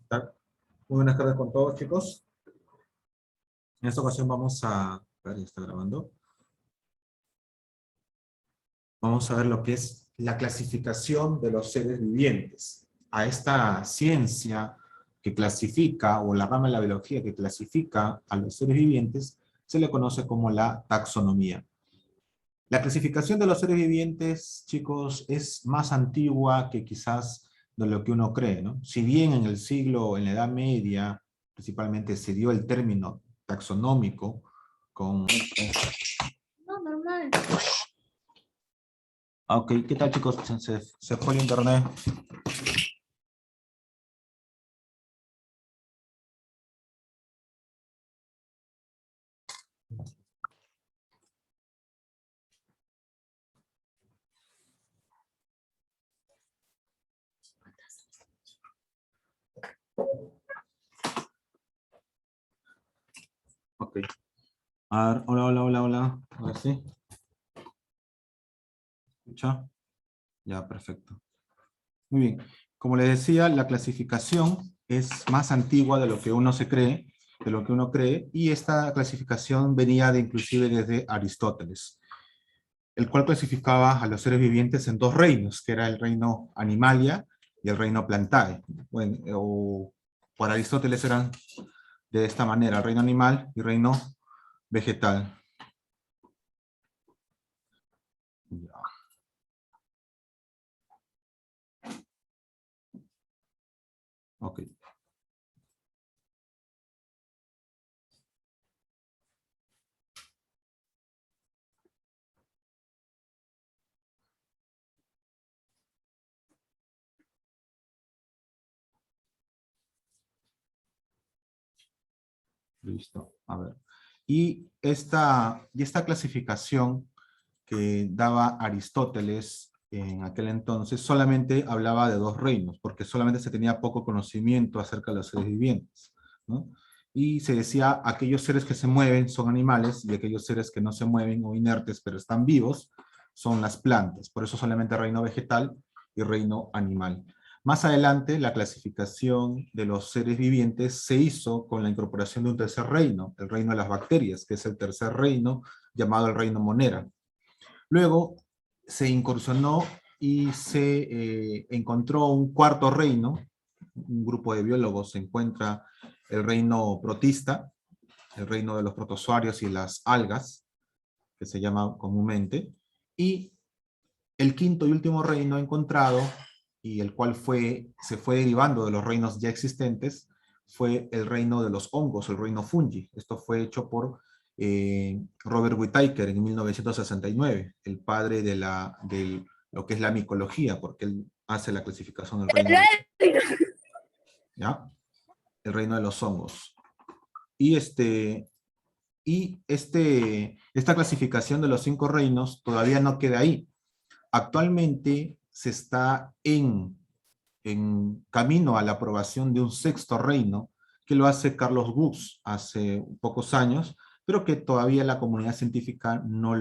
¿Tal? Muy buenas tardes con todos, chicos. En esta ocasión vamos a ver, ya está grabando. Vamos a ver lo que es la clasificación de los seres vivientes. A esta ciencia que clasifica, o la rama de la biología que clasifica a los seres vivientes, se le conoce como la taxonomía. La clasificación de los seres vivientes, chicos, es más antigua que quizás de lo que uno cree, ¿no? Si bien en en la Edad Media, principalmente se dio el término taxonómico con... No, normal. Ok, ¿qué tal, chicos? Se fue el internet. Ok. A ver, hola, hola, hola, hola. A ver si. ¿Escucha? Ya, perfecto. Muy bien. Como les decía, la clasificación es más antigua de lo que uno se cree, de lo que uno cree, y esta clasificación venía de inclusive desde Aristóteles, el cual clasificaba a los seres vivientes en dos reinos, que era el reino Animalia y el reino Plantae. Bueno, o para Aristóteles eran de esta manera, reino animal y reino vegetal. Ya. Ok. Listo. A ver. Y esta clasificación que daba Aristóteles en aquel entonces solamente hablaba de dos reinos, porque solamente se tenía poco conocimiento acerca de los seres vivientes, ¿no? Y se decía, aquellos seres que se mueven son animales, y aquellos seres que no se mueven o inertes, pero están vivos, son las plantas. Por eso solamente reino vegetal y reino animal. Más adelante, la clasificación de los seres vivientes se hizo con la incorporación de un tercer reino, el reino de las bacterias, que es el tercer reino, llamado el reino Monera. Luego se incursionó y se encontró un cuarto reino, un grupo de biólogos encuentra el reino protista, el reino de los protozoarios y las algas, que se llama comúnmente, y el quinto y último reino encontrado, y el cual se fue derivando de los reinos ya existentes, fue el reino de los hongos, el reino fungi. Esto fue hecho por Robert Whittaker en 1969, el padre de lo que es la micología, porque él hace la clasificación del reino ¿ya? El reino de los hongos. Y, esta clasificación de los 5 reinos todavía no queda ahí. Actualmente se está en camino a la aprobación de un sexto reino, que lo hace Carlos Guz hace pocos años, pero que todavía la comunidad científica no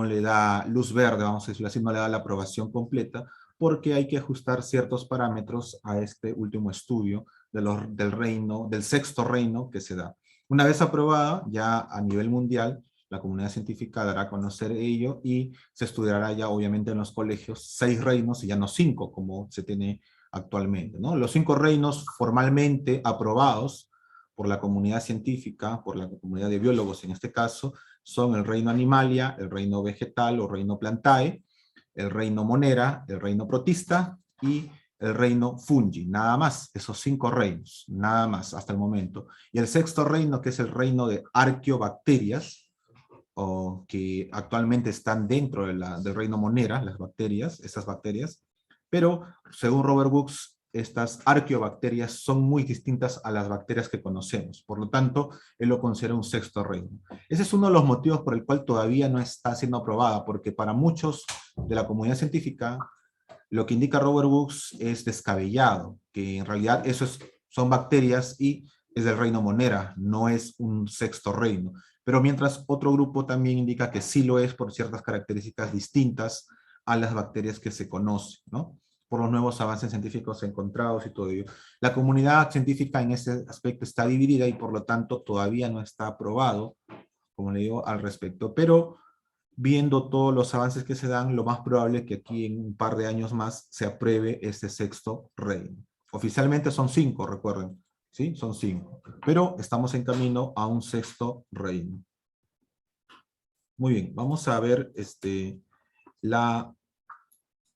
le da luz verde, vamos a decirlo así, no le da la aprobación completa, porque hay que ajustar ciertos parámetros a este último estudio del sexto reino que se da. Una vez aprobada, ya a nivel mundial, la comunidad científica dará a conocer ello y se estudiará ya obviamente en los colegios 6 reinos y ya no 5 como se tiene actualmente, ¿no? Los 5 reinos formalmente aprobados por la comunidad científica, por la comunidad de biólogos en este caso, son el reino Animalia, el reino vegetal o reino Plantae, el reino Monera, el reino Protista y el reino Fungi, nada más, esos 5 reinos, nada más hasta el momento. Y el sexto reino, que es el reino de arqueobacterias, o que actualmente están dentro del reino Monera, las bacterias, estas bacterias, pero según Robert Books, estas arqueobacterias son muy distintas a las bacterias que conocemos, por lo tanto, él lo considera un sexto reino. Ese es uno de los motivos por el cual todavía no está siendo aprobada, porque para muchos de la comunidad científica, lo que indica Robert Books es descabellado, que en realidad son bacterias y es del reino Monera, no es un sexto reino. Pero mientras otro grupo también indica que sí lo es por ciertas características distintas a las bacterias que se conocen, ¿no? por los nuevos avances científicos encontrados y todo ello. La comunidad científica en ese aspecto está dividida y por lo tanto todavía no está aprobado, como le digo, al respecto. Pero viendo todos los avances que se dan, lo más probable es que aquí en un par de años más se apruebe este sexto reino. Oficialmente son 5, recuerden, ¿sí? Son 5. Pero estamos en camino a un sexto reino. Muy bien, vamos a ver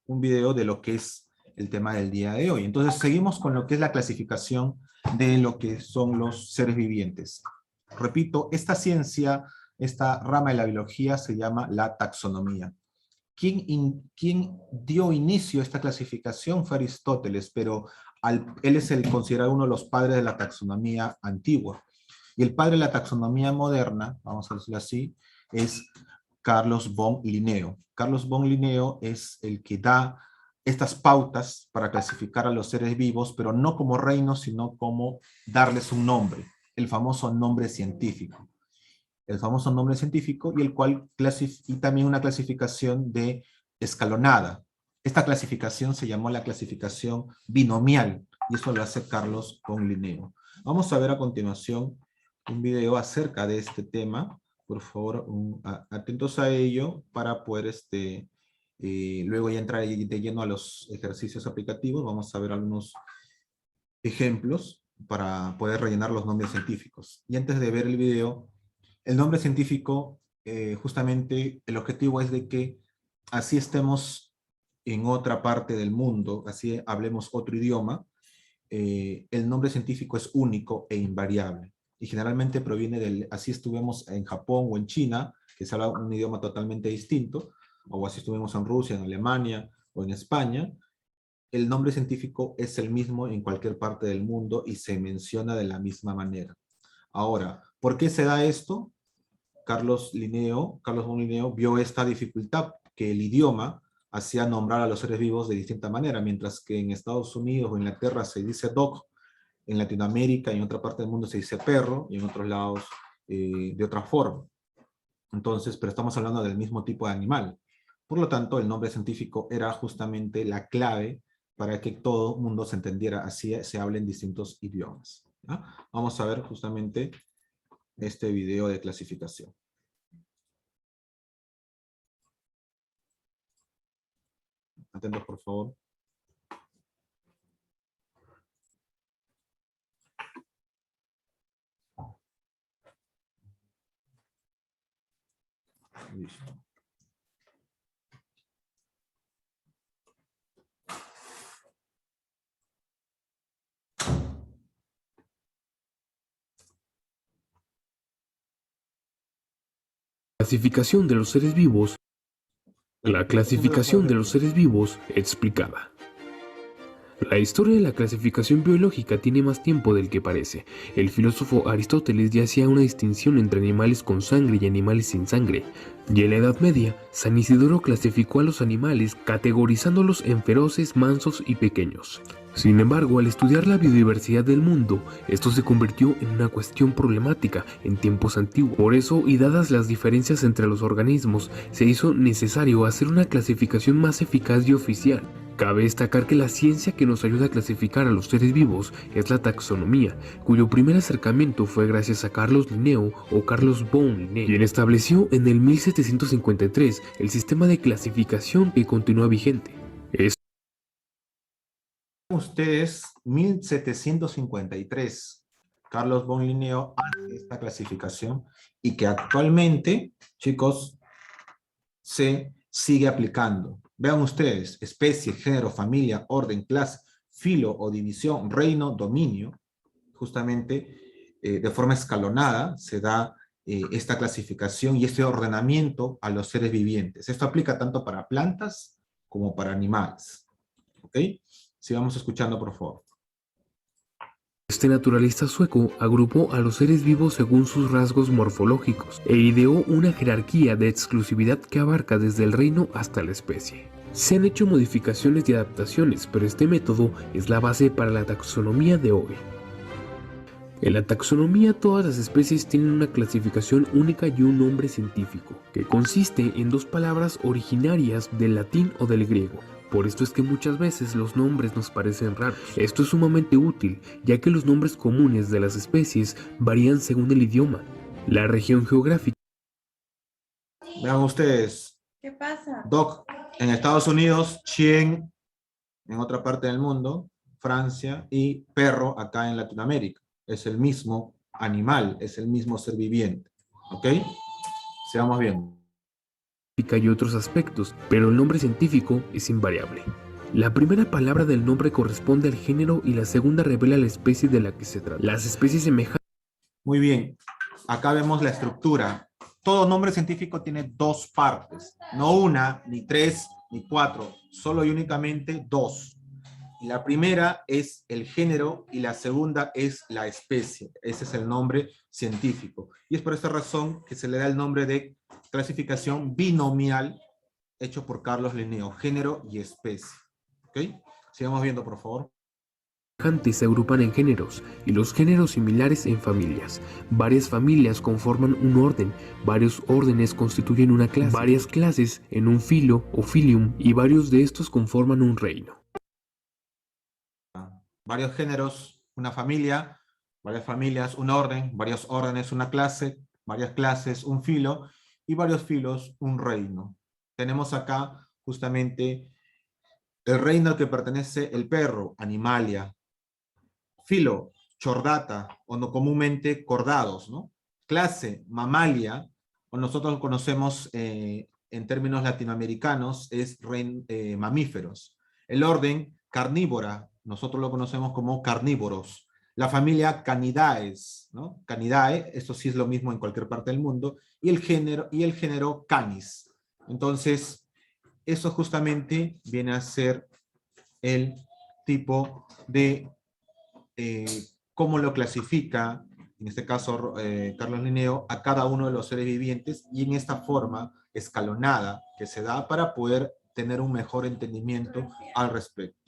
un video de lo que es el tema del día de hoy. Entonces seguimos con lo que es la clasificación de lo que son los seres vivientes. Repito, esta ciencia, esta rama de la biología se llama la taxonomía. ¿Quién dio inicio a esta clasificación? Fue Aristóteles, pero él es el considerado uno de los padres de la taxonomía antigua. Y el padre de la taxonomía moderna, vamos a decirlo así, es Carlos von Linneo. Carlos von Linneo es el que da estas pautas para clasificar a los seres vivos, pero no como reinos, sino como darles un nombre, el famoso nombre científico. El famoso nombre científico y el cual y también una clasificación de escalonada. Esta clasificación se llamó la clasificación binomial y eso lo hace Carlos von Linneo. Vamos a ver a continuación un video acerca de este tema. Por favor, atentos a ello para poder luego ya entrar de lleno a los ejercicios aplicativos. Vamos a ver algunos ejemplos para poder rellenar los nombres científicos. Y antes de ver el video, el nombre científico, justamente el objetivo es de que así estemos en otra parte del mundo, así hablemos otro idioma, el nombre científico es único e invariable. Y generalmente proviene así estuvimos en Japón o en China, que se habla un idioma totalmente distinto, o así estuvimos en Rusia, en Alemania o en España, el nombre científico es el mismo en cualquier parte del mundo y se menciona de la misma manera. Ahora, ¿por qué se da esto? Carlos von Linneo vio esta dificultad que el idioma hacía nombrar a los seres vivos de distinta manera, mientras que en Estados Unidos o Inglaterra se dice dog, en Latinoamérica y en otra parte del mundo se dice perro, y en otros lados de otra forma. Entonces, pero estamos hablando del mismo tipo de animal. Por lo tanto, el nombre científico era justamente la clave para que todo el mundo se entendiera, así se hablen distintos idiomas. ¿Ya? Vamos a ver justamente este video de clasificación. Atentos, por favor. Listo. Clasificación de los seres vivos. La clasificación de los seres vivos explicada. La historia de la clasificación biológica tiene más tiempo del que parece. El filósofo Aristóteles ya hacía una distinción entre animales con sangre y animales sin sangre. Y en la Edad Media, San Isidoro clasificó a los animales categorizándolos en feroces, mansos y pequeños. Sin embargo, al estudiar la biodiversidad del mundo, esto se convirtió en una cuestión problemática en tiempos antiguos. Por eso, y dadas las diferencias entre los organismos, se hizo necesario hacer una clasificación más eficaz y oficial. Cabe destacar que la ciencia que nos ayuda a clasificar a los seres vivos es la taxonomía, cuyo primer acercamiento fue gracias a Carlos Linneo o Carlos von Linneo, quien estableció en el 1753 el sistema de clasificación que continúa vigente. Ustedes, 1753, Carlos von Linneo hace esta clasificación y que actualmente, chicos, se sigue aplicando. Vean ustedes, especie, género, familia, orden, clase, filo o división, reino, dominio, justamente de forma escalonada se da esta clasificación y este ordenamiento a los seres vivientes. Esto aplica tanto para plantas como para animales. ¿Ok? Sigamos escuchando, por favor. Este naturalista sueco agrupó a los seres vivos según sus rasgos morfológicos e ideó una jerarquía de exclusividad que abarca desde el reino hasta la especie. Se han hecho modificaciones y adaptaciones, pero este método es la base para la taxonomía de hoy. En la taxonomía todas las especies tienen una clasificación única y un nombre científico, que consiste en dos palabras originarias del latín o del griego. Por esto es que muchas veces los nombres nos parecen raros. Esto es sumamente útil, ya que los nombres comunes de las especies varían según el idioma, la región geográfica. Vean ustedes. ¿Qué pasa? Dog en Estados Unidos, chien en otra parte del mundo, Francia, y perro acá en Latinoamérica. Es el mismo animal, es el mismo ser viviente. ¿Ok? Sigamos viendo. Y otros aspectos, pero el nombre científico es invariable. La primera palabra del nombre corresponde al género y la segunda revela la especie de la que se trata. Las especies semejantes. Muy bien. Acá vemos la estructura. Todo nombre científico tiene dos partes. No una, ni tres, ni cuatro. Solo y únicamente dos. Y la primera es el género y la segunda es la especie. Ese es el nombre científico. Y es por esta razón que se le da el nombre de clasificación binomial hecho por Carlos Linneo, género y especie. ¿Ok? Sigamos viendo, por favor. Se agrupan en géneros y los géneros similares en familias. Varias familias conforman un orden, varios órdenes constituyen una clase, varias clases en un filo o filium y varios de estos conforman un reino. Varios géneros, una familia, varias familias, un orden, varios órdenes, una clase, varias clases, un filo y varios filos, un reino. Tenemos acá justamente el reino al que pertenece el perro, Animalia. Filo, Chordata, o no comúnmente cordados, ¿no? Clase, Mamalia, o nosotros lo conocemos en términos latinoamericanos, es mamíferos. El orden, Carnívora, nosotros lo conocemos como carnívoros. La familia Canidaes, ¿no? Canidae, esto sí es lo mismo en cualquier parte del mundo, y el género Canis. Entonces, eso justamente viene a ser el tipo de cómo lo clasifica, en este caso Carlos Linneo, a cada uno de los seres vivientes y en esta forma escalonada que se da para poder tener un mejor entendimiento al respecto.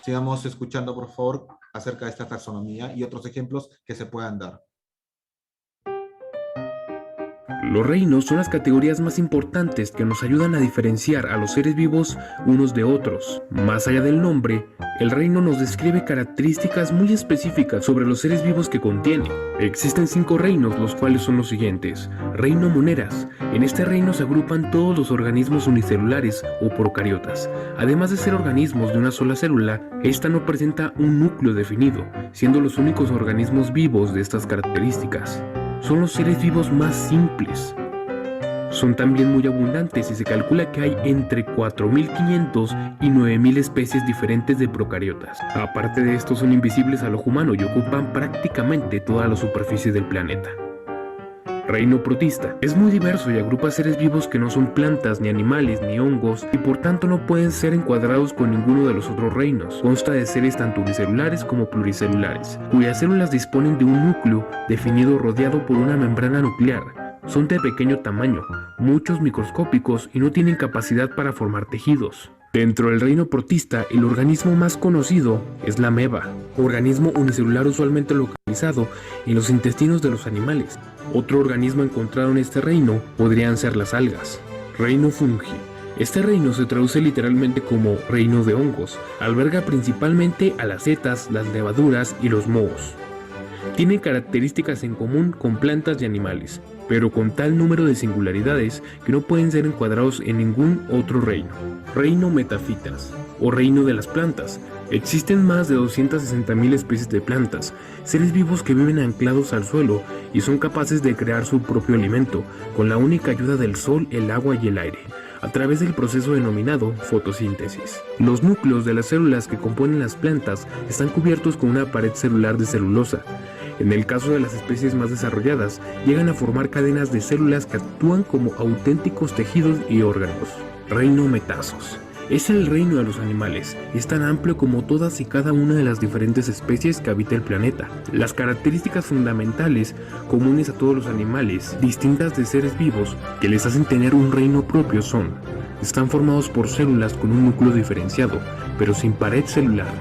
Sigamos escuchando, por favor, acerca de esta taxonomía y otros ejemplos que se puedan dar. Los reinos son las categorías más importantes que nos ayudan a diferenciar a los seres vivos unos de otros. Más allá del nombre, el reino nos describe características muy específicas sobre los seres vivos que contiene. Existen 5 reinos, los cuales son los siguientes. Reino Moneras. En este reino se agrupan todos los organismos unicelulares o procariotas. Además de ser organismos de una sola célula, esta no presenta un núcleo definido, siendo los únicos organismos vivos de estas características. Son los seres vivos más simples. Son también muy abundantes y se calcula que hay entre 4.500 y 9.000 especies diferentes de procariotas. Aparte de esto, son invisibles al ojo humano y ocupan prácticamente toda la superficie del planeta. Reino Protista. Es muy diverso y agrupa seres vivos que no son plantas, ni animales, ni hongos, y por tanto no pueden ser encuadrados con ninguno de los otros reinos. Consta de seres tanto unicelulares como pluricelulares, cuyas células disponen de un núcleo definido rodeado por una membrana nuclear. Son de pequeño tamaño, muchos microscópicos y no tienen capacidad para formar tejidos. Dentro del reino protista, el organismo más conocido es la ameba, organismo unicelular usualmente localizado en los intestinos de los animales. Otro organismo encontrado en este reino podrían ser las algas. Reino Fungi. Este reino se traduce literalmente como reino de hongos. Alberga principalmente a las setas, las levaduras y los mohos. Tiene características en común con plantas y animales, pero con tal número de singularidades que no pueden ser encuadrados en ningún otro reino. Reino Metafitas, o reino de las plantas. Existen más de 260.000 especies de plantas, seres vivos que viven anclados al suelo y son capaces de crear su propio alimento, con la única ayuda del sol, el agua y el aire, a través del proceso denominado fotosíntesis. Los núcleos de las células que componen las plantas están cubiertos con una pared celular de celulosa. En el caso de las especies más desarrolladas, llegan a formar cadenas de células que actúan como auténticos tejidos y órganos. Reino Metazos. Es el reino de los animales. Es tan amplio como todas y cada una de las diferentes especies que habita el planeta. Las características fundamentales, comunes a todos los animales, distintas de seres vivos, que les hacen tener un reino propio son: están formados por células con un núcleo diferenciado, pero sin pared celular.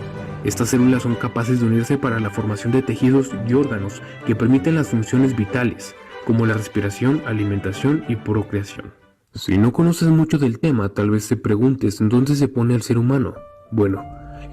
Estas células son capaces de unirse para la formación de tejidos y órganos que permiten las funciones vitales, como la respiración, alimentación y procreación. Si no conoces mucho del tema, tal vez te preguntes en dónde se pone el ser humano. Bueno,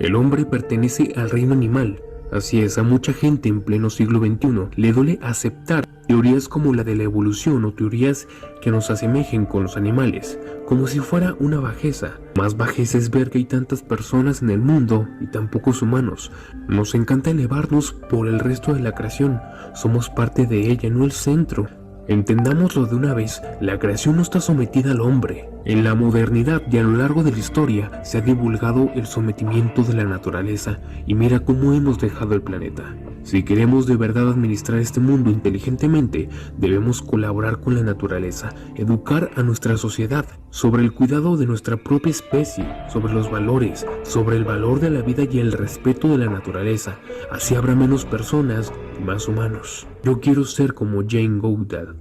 el hombre pertenece al reino animal. Así es, a mucha gente en pleno siglo XXI le duele aceptar teorías como la de la evolución o teorías que nos asemejen con los animales, como si fuera una bajeza. Más bajeza es ver que hay tantas personas en el mundo y tan pocos humanos. Nos encanta elevarnos por el resto de la creación. Somos parte de ella, no el centro. Entendámoslo de una vez, la creación no está sometida al hombre. En la modernidad y a lo largo de la historia se ha divulgado el sometimiento de la naturaleza y mira cómo hemos dejado el planeta. Si queremos de verdad administrar este mundo inteligentemente, debemos colaborar con la naturaleza, educar a nuestra sociedad sobre el cuidado de nuestra propia especie, sobre los valores, sobre el valor de la vida y el respeto de la naturaleza. Así habrá menos personas y más humanos. Yo quiero ser como Jane Goodall,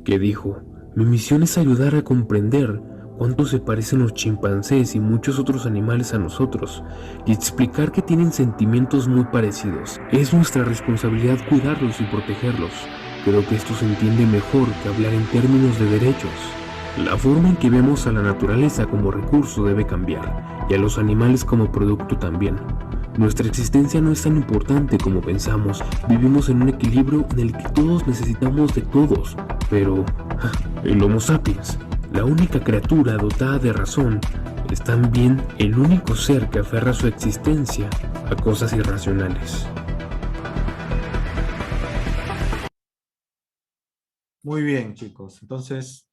que dijo: mi misión es ayudar a comprender cuánto se parecen los chimpancés y muchos otros animales a nosotros, y explicar que tienen sentimientos muy parecidos. Es nuestra responsabilidad cuidarlos y protegerlos. Creo que esto se entiende mejor que hablar en términos de derechos. La forma en que vemos a la naturaleza como recurso debe cambiar, y a los animales como producto también. Nuestra existencia no es tan importante como pensamos. Vivimos en un equilibrio en el que todos necesitamos de todos. Pero el Homo sapiens, la única criatura dotada de razón, es también el único ser que aferra su existencia a cosas irracionales. Muy bien, chicos. Entonces,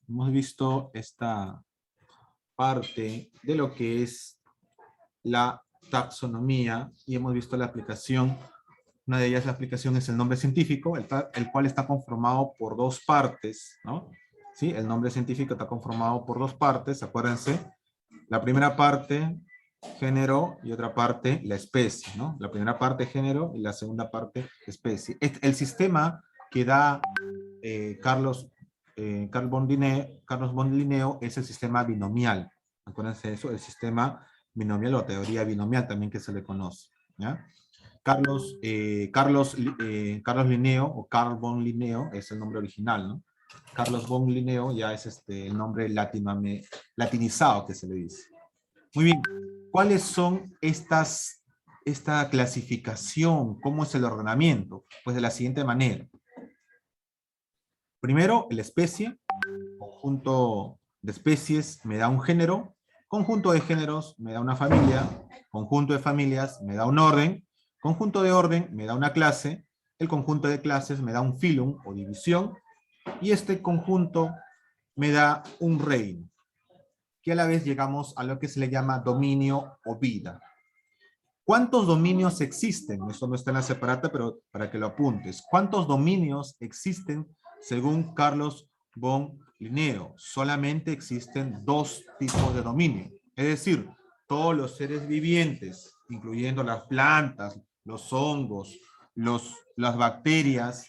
hemos visto esta parte de lo que es la taxonomía y hemos visto la aplicación. Una de ellas, la aplicación, es el nombre científico, el cual está conformado por dos partes, ¿no? ¿Sí? El nombre científico está conformado por dos partes, acuérdense. La primera parte, género, y otra parte, la especie, ¿no? La primera parte, género, y la segunda parte, especie. El sistema que da Carlos von Linneo es el sistema binomial. Acuérdense de eso, el sistema binomial o teoría binomial también que se le conoce, ¿ya? Carlos Linneo o Carl von Linneo es el nombre original, ¿no? Carlos von Linneo ya es el nombre latinizado que se le dice. Muy bien, ¿cuáles son esta clasificación? ¿Cómo es el ordenamiento? Pues de la siguiente manera. Primero, la especie, conjunto de especies me da un género, conjunto de géneros me da una familia, conjunto de familias me da un orden, conjunto de orden me da una clase, el conjunto de clases me da un filum o división, y este conjunto me da un reino, que a la vez llegamos a lo que se le llama dominio o vida. ¿Cuántos dominios existen? Esto no está en la separata, pero para que lo apuntes. ¿Cuántos dominios existen según Carlos von Linneo? Solamente existen dos tipos de dominio. Es decir, todos los seres vivientes, incluyendo las plantas, los hongos, las bacterias,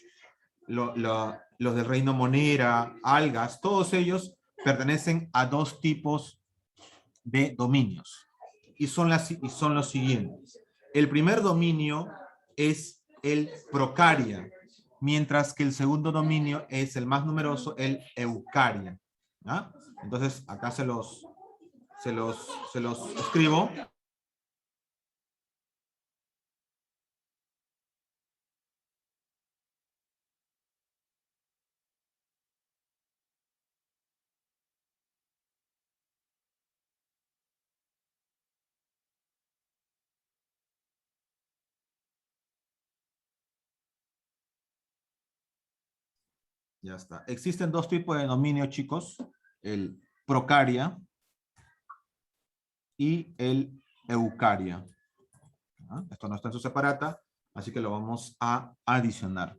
los del reino monera, algas, todos ellos pertenecen a dos tipos de dominios. Y son los siguientes. El primer dominio es el Procaria, mientras que el segundo dominio es el más numeroso, el Eucaria. ¿Ah? Entonces, acá se los escribo. Ya está. Existen dos tipos de dominio, chicos. El Procaria y el Eucaria. ¿Ah? Esto no está en su separata, así que lo vamos a adicionar.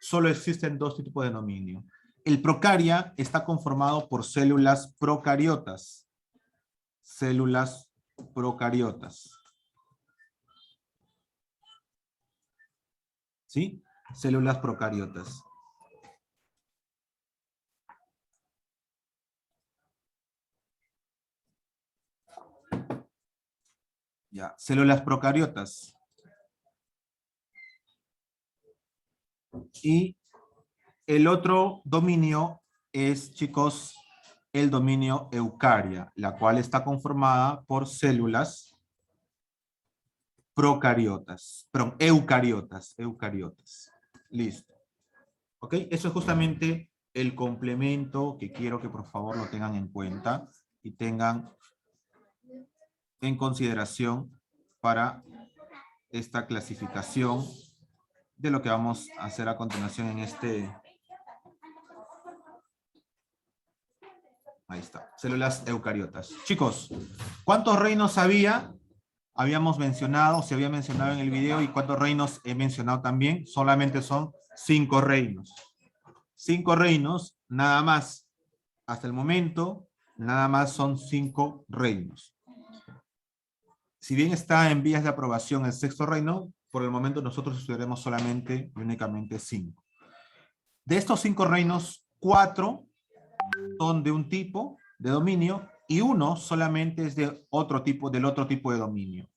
Solo existen dos tipos de dominio. El Procaria está conformado por células procariotas. Células procariotas. ¿Sí? Células procariotas. Ya, células procariotas. Y el otro dominio es, chicos, el dominio eucaria, la cual está conformada por células procariotas, perdón, eucariotas. Listo. ¿Ok? Eso es justamente el complemento que quiero que por favor lo tengan en cuenta y tengan en consideración para esta clasificación de lo que vamos a hacer a continuación en este... Ahí está, células eucariotas. Chicos, ¿cuántos reinos había? Habíamos mencionado, se había mencionado en el video, y cuántos reinos he mencionado también. Solamente son 5 reinos. 5 reinos, nada más. Hasta el momento, nada más son 5 reinos. Si bien está en vías de aprobación el 6º reino, por el momento nosotros estudiaremos solamente y únicamente 5. De estos 5 reinos, 4 son de un tipo de dominio y 1 solamente es de otro tipo, del otro tipo de dominio.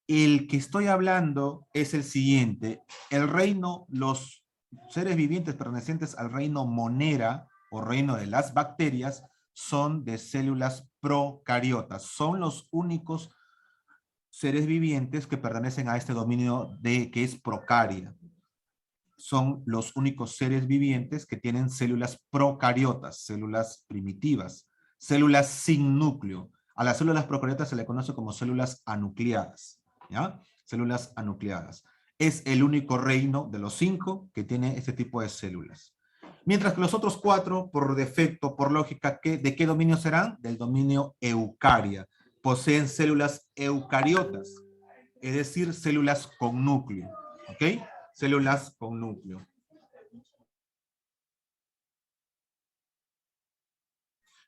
El que estoy hablando es el siguiente. El reino, los seres vivientes pertenecientes al reino Monera o reino de las bacterias son de células procariotas. Son los únicos seres vivientes que pertenecen a este dominio que es procaria. Son los únicos seres vivientes que tienen células procariotas, células primitivas, células sin núcleo. A las células procariotas se le conoce como células anucleadas, ¿ya? Células anucleadas. Es el único reino de los 5 que tiene este tipo de células. Mientras que los otros 4, por defecto, por lógica, ¿de qué dominio serán? Del dominio eucaria. Poseen células eucariotas, es decir, células con núcleo, ¿ok? Células con núcleo.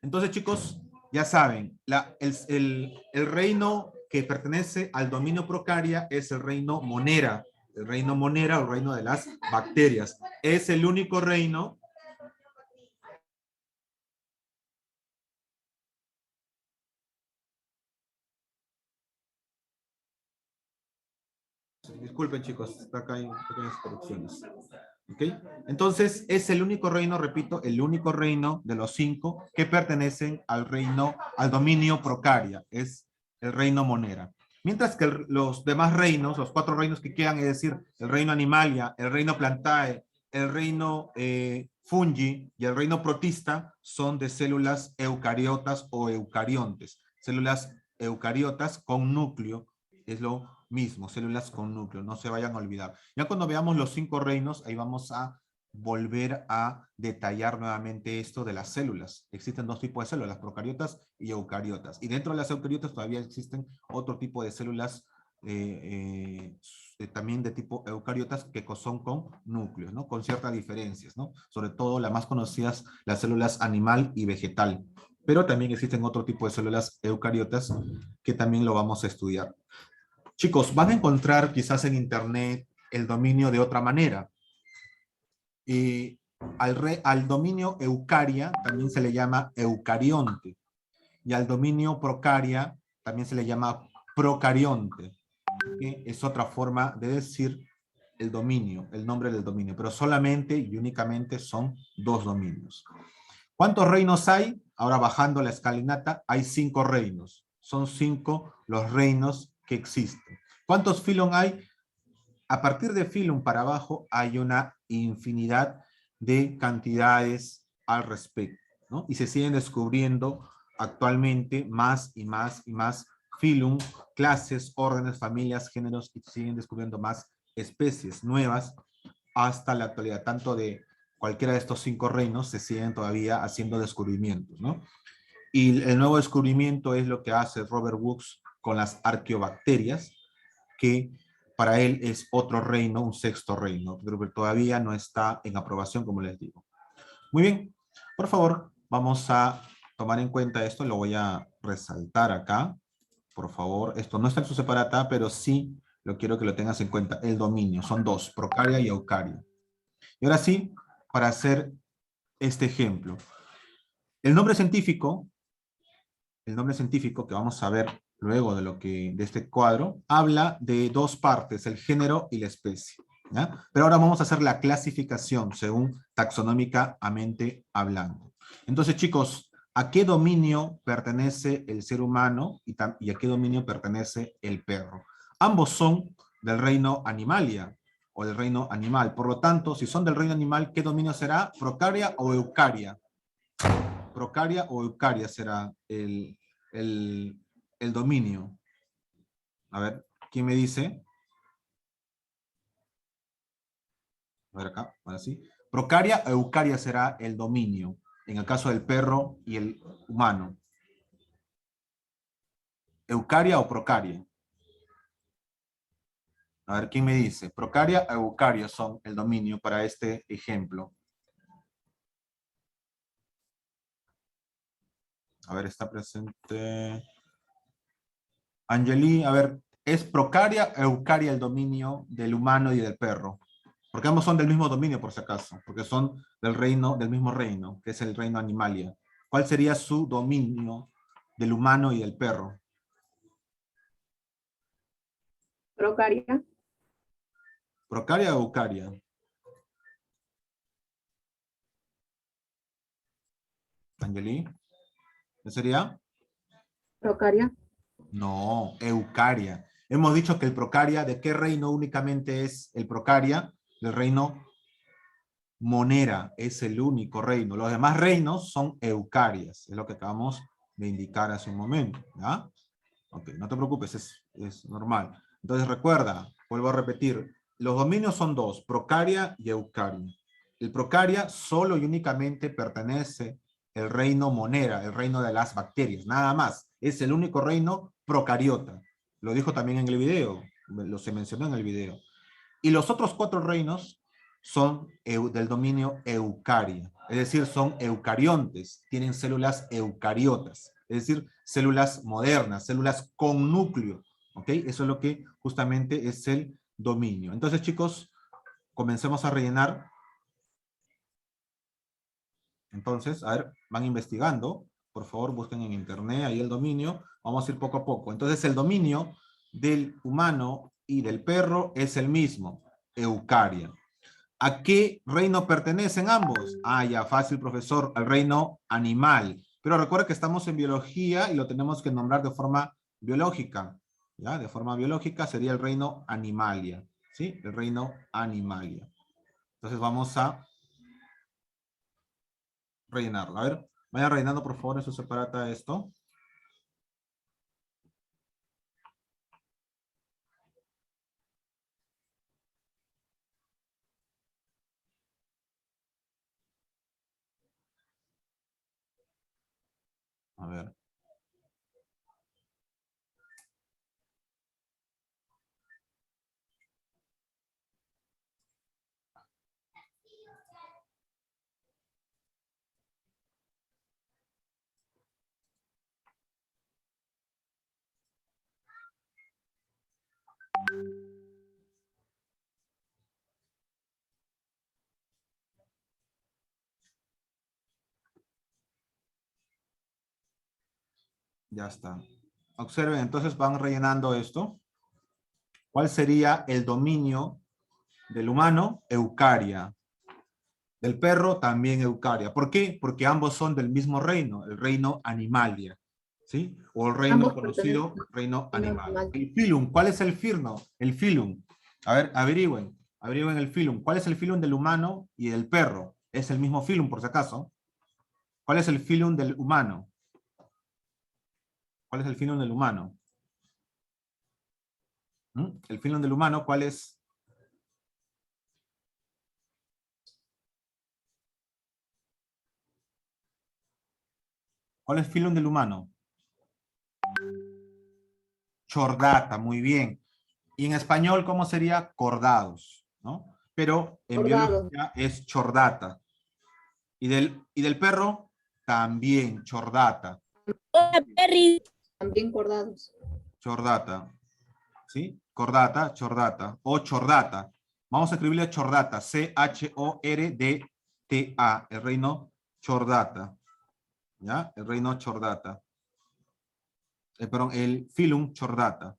Entonces, chicos, ya saben, el reino que pertenece al dominio procaria es el reino Monera. El reino Monera o el reino de las bacterias. Es el único reino disculpen, chicos, acá hay pequeñas correcciones. ¿Ok? Entonces, es el único reino, repito, el único reino de los 5 que pertenecen al reino, al dominio procaria, es el reino Monera. Mientras que los demás reinos, los 4 reinos que quedan, es decir, el reino Animalia, el reino Plantae, el reino Fungi y el reino Protista, son de células eucariotas o eucariontes. Células eucariotas con núcleo, es lo mismo, células con núcleo, no se vayan a olvidar. Ya cuando veamos los 5 reinos, ahí vamos a volver a detallar nuevamente esto de las células. Existen 2 tipos de células, procariotas y eucariotas. Y dentro de las eucariotas todavía existen otro tipo de células también de tipo eucariotas que son con núcleos, ¿no? Con ciertas diferencias, ¿no? Sobre todo las más conocidas, las células animal y vegetal. Pero también existen otro tipo de células eucariotas que también lo vamos a estudiar. Chicos, van a encontrar quizás en internet el dominio de otra manera. Al dominio eucaria también se le llama eucarionte. Y al dominio procaria también se le llama procarionte. Que es otra forma de decir el dominio, el nombre del dominio. Pero solamente y únicamente son 2 dominios. ¿Cuántos reinos hay? Ahora bajando la escalinata, hay 5 reinos. Son 5 los reinos que existen. ¿Cuántos filum hay? A partir de filum para abajo hay una infinidad de cantidades al respecto, ¿no? Y se siguen descubriendo actualmente más y más y más filum, clases, órdenes, familias, géneros, y se siguen descubriendo más especies nuevas hasta la actualidad. Tanto de cualquiera de estos 5 reinos se siguen todavía haciendo descubrimientos, ¿no? Y el nuevo descubrimiento es lo que hace Robert Woods con las arqueobacterias, que para él es otro reino, un 6º reino, pero todavía no está en aprobación, como les digo. Muy bien, por favor, vamos a tomar en cuenta esto, lo voy a resaltar acá, por favor. Esto no está en su separata, pero sí lo quiero que lo tengas en cuenta. El dominio, son 2, procaria y eucaria. Y ahora sí, para hacer este ejemplo. El nombre científico que vamos a ver luego de este cuadro, habla de 2 partes, el género y la especie. ¿Ya? Pero ahora vamos a hacer la clasificación según taxonómicamente hablando. Entonces, chicos, ¿a qué dominio pertenece el ser humano y a qué dominio pertenece el perro? Ambos son del reino Animalia o del reino animal. Por lo tanto, si son del reino animal, ¿qué dominio será? ¿Procaria o Eucaria? Procaria o Eucaria será el dominio. A ver, ¿quién me dice? A ver acá, ahora sí. Procaria o Eucaria será el dominio, en el caso del perro y el humano. ¿Eucaria o Procaria? A ver, ¿quién me dice? Procaria o Eucaria son el dominio para este ejemplo. A ver, está presente. Angeli, a ver, ¿es Procaria o Eucaria el dominio del humano y del perro? Porque ambos son del mismo dominio, por si acaso, porque son del reino, del mismo reino, que es el reino Animalia. ¿Cuál sería su dominio del humano y del perro? Procaria. ¿Procaria o Eucaria? Angeli, ¿qué sería? Procaria. No, Eucaria. Hemos dicho que el Procaria, ¿de qué reino únicamente es el Procaria? Del reino Monera, es el único reino. Los demás reinos son Eucarias, es lo que acabamos de indicar hace un momento, ¿ya? Ok, no te preocupes, es normal. Entonces recuerda, vuelvo a repetir, los dominios son dos, Procaria y Eucaria. El Procaria solo y únicamente pertenece al reino Monera, el reino de las bacterias, nada más. Es el único reino procariota. Lo dijo también en el video, lo se mencionó en el video. Y los otros cuatro reinos son del dominio Eucaria, es decir, son eucariontes, tienen células eucariotas, es decir, células modernas, células con núcleo, ¿ok? Eso es lo que justamente es el dominio. Entonces, chicos, comencemos a rellenar. Entonces, a ver, van investigando, por favor, busquen en internet ahí el dominio, vamos a ir poco a poco. Entonces, el dominio del humano y del perro es el mismo, Eucaria. ¿A qué reino pertenecen ambos? Ah, ya, fácil, profesor, al reino animal. Pero recuerda que estamos en biología y lo tenemos que nombrar de forma biológica. ¿Ya? De forma biológica sería el reino animalia. ¿Sí? El reino animalia. Entonces vamos a rellenarlo. A ver, vayan rellenando por favor en su separata esto. A ver. Ya está. Observen, entonces van rellenando esto. ¿Cuál sería el dominio del humano? Eucaria. Del perro también Eucaria. ¿Por qué? Porque ambos son del mismo reino, el reino Animalia. ¿Sí? O el reino Ambos conocido, pertenecen reino al reino animal. animal. El filum, ¿cuál es el firno? El filum. A ver, averigüen el filum. ¿Cuál es el filum del humano y del perro? Es el mismo filum, por si acaso. ¿Cuál es el filum del humano? ¿Cuál es el filum del humano? El filum del humano, ¿cuál es? ¿Cuál es el filum del humano? Chordata, muy bien. Y en español, ¿cómo sería? Cordados, ¿no? Pero en Bordados. biología es chordata. Y del perro, también chordata. Hola, Perry. También cordados. Chordata, ¿sí? Cordata, chordata, o chordata. Vamos a escribirle chordata, C-H-O-R-D-T-A, el reino chordata, ¿ya? El reino chordata. Perdón, el filum chordata.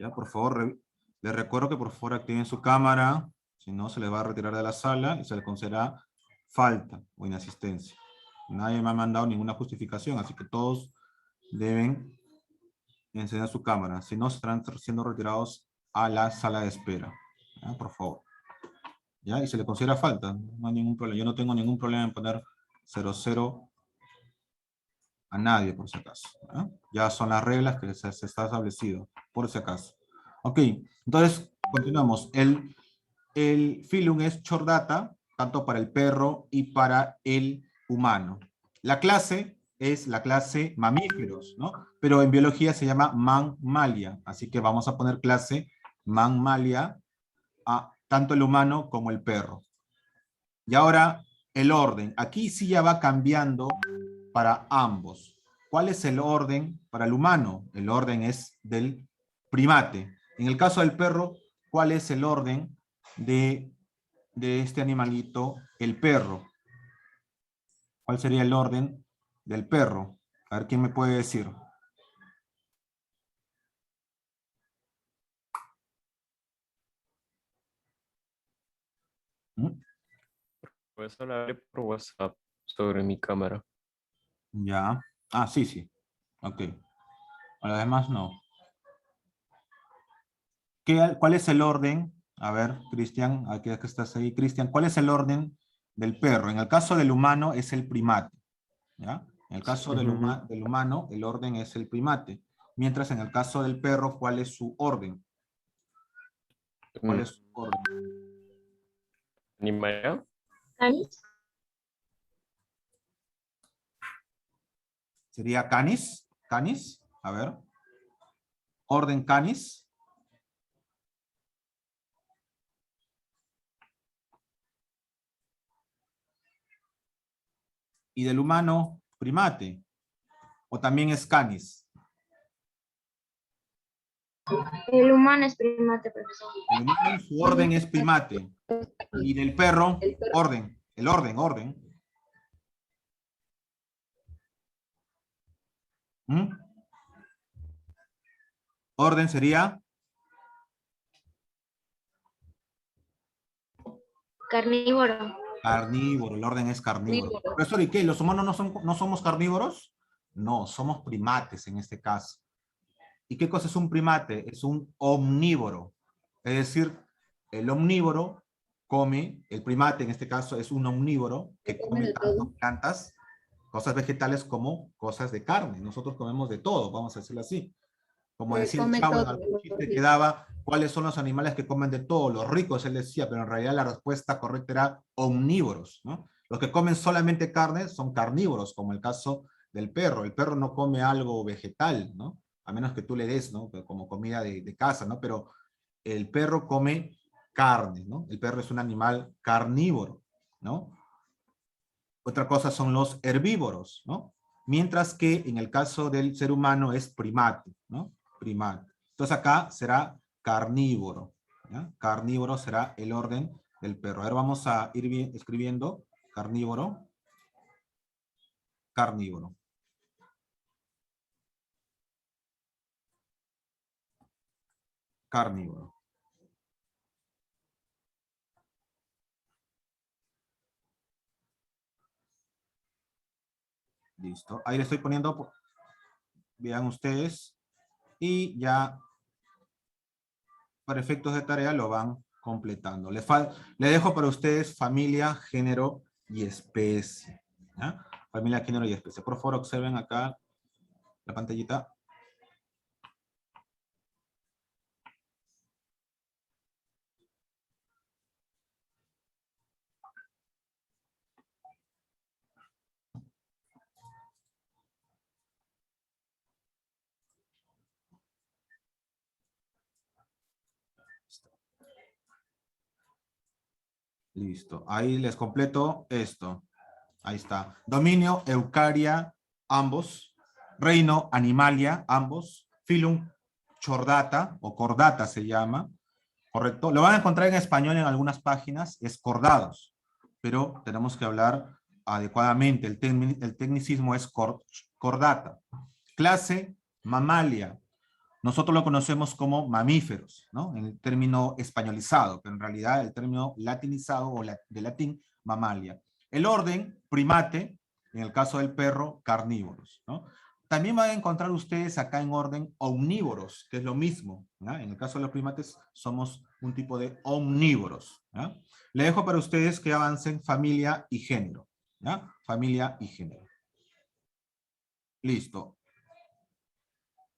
Ya, por favor, les recuerdo que por favor activen su cámara, si no se les va a retirar de la sala y se les considera falta o inasistencia. Nadie me ha mandado ninguna justificación, así que todos deben encender su cámara, si no estarán siendo retirados a la sala de espera. ¿Ya? Por favor. ¿Ya? Y se le considera falta, no hay ningún problema. Yo no tengo ningún problema en poner 00 a nadie, por si acaso. ¿Ya? Ya son las reglas que se está establecido, por si acaso. Ok, entonces continuamos. El filum es chordata, tanto para el perro y para el humano. La clase es la clase mamíferos, ¿no? Pero en biología se llama Mammalia, así que vamos a poner clase Mammalia a tanto el humano como el perro. Y ahora el orden. Aquí sí ya va cambiando para ambos. ¿Cuál es el orden para el humano? El orden es del primate. En el caso del perro, ¿cuál es el orden de este animalito? El perro. ¿Cuál sería el orden del perro? A ver, ¿quién me puede decir? ¿Mm? Puedes hablar por WhatsApp sobre mi cámara. Ya. Ah, sí, sí. Ok. A los demás no. ¿Cuál es el orden? A ver, Cristian, aquí que estás ahí. Cristian, ¿cuál es el orden del perro? En el caso del humano es el primate. ¿Ya? En el caso del humano, el orden es el primate. Mientras en el caso del perro, ¿cuál es su orden? ¿Cuál es su orden? ¿Animal? ¿Canis? ¿Sería canis? ¿Canis? A ver. Orden canis. Y del humano, primate. O también es canis. El humano es primate, profesor. El humano, su orden es primate. Y del perro, orden. El orden. ¿Mm? Orden sería Carnívoro. carnívoro, el orden es carnívoro. Profesor, ¿y qué? ¿Los humanos no somos carnívoros? No, somos primates en este caso. ¿Y qué cosa es un primate? Es un omnívoro. Es decir, el omnívoro come, el primate en este caso es un omnívoro que come tanto plantas, cosas vegetales como cosas de carne. Nosotros comemos de todo, vamos a decirlo así. Como decía el Chavo en algún chiste que daba, ¿cuáles son los animales que comen de todo? Los ricos, él decía, pero en realidad la respuesta correcta era omnívoros, ¿no? Los que comen solamente carne son carnívoros, como el caso del perro. El perro no come algo vegetal, ¿no? A menos que tú le des, ¿no? Como comida de casa, ¿no? Pero el perro come carne, ¿no? El perro es un animal carnívoro, ¿no? Otra cosa son los herbívoros, ¿no? Mientras que en el caso del ser humano es primate, ¿no? Primate. Entonces acá será carnívoro, ¿ya? Carnívoro será el orden del perro. Ahora vamos a ir escribiendo carnívoro, carnívoro. Carnívoro. Listo. Ahí le estoy poniendo, vean ustedes, y ya para efectos de tarea lo van completando. Le dejo para ustedes familia, género y especie. ¿Ya? Familia, género y especie. Por favor, observen acá la pantallita. Listo. Ahí les completo esto. Ahí está. Dominio, Eucaria, ambos. Reino, Animalia, ambos. Filum, Chordata, o Cordata se llama. ¿Correcto? Lo van a encontrar en español en algunas páginas, es cordados. Pero tenemos que hablar adecuadamente. El tecnicismo es cordata. Clase, Mammalia. Nosotros lo conocemos como mamíferos, ¿no? En el término españolizado, pero en realidad el término latinizado o de latín, mamalia. El orden, primate, en el caso del perro, carnívoros, ¿no? También van a encontrar ustedes acá en orden omnívoros, que es lo mismo, ¿no? En el caso de los primates somos un tipo de omnívoros, ¿no? Le dejo para ustedes que avancen familia y género, ¿no? Familia y género. Listo.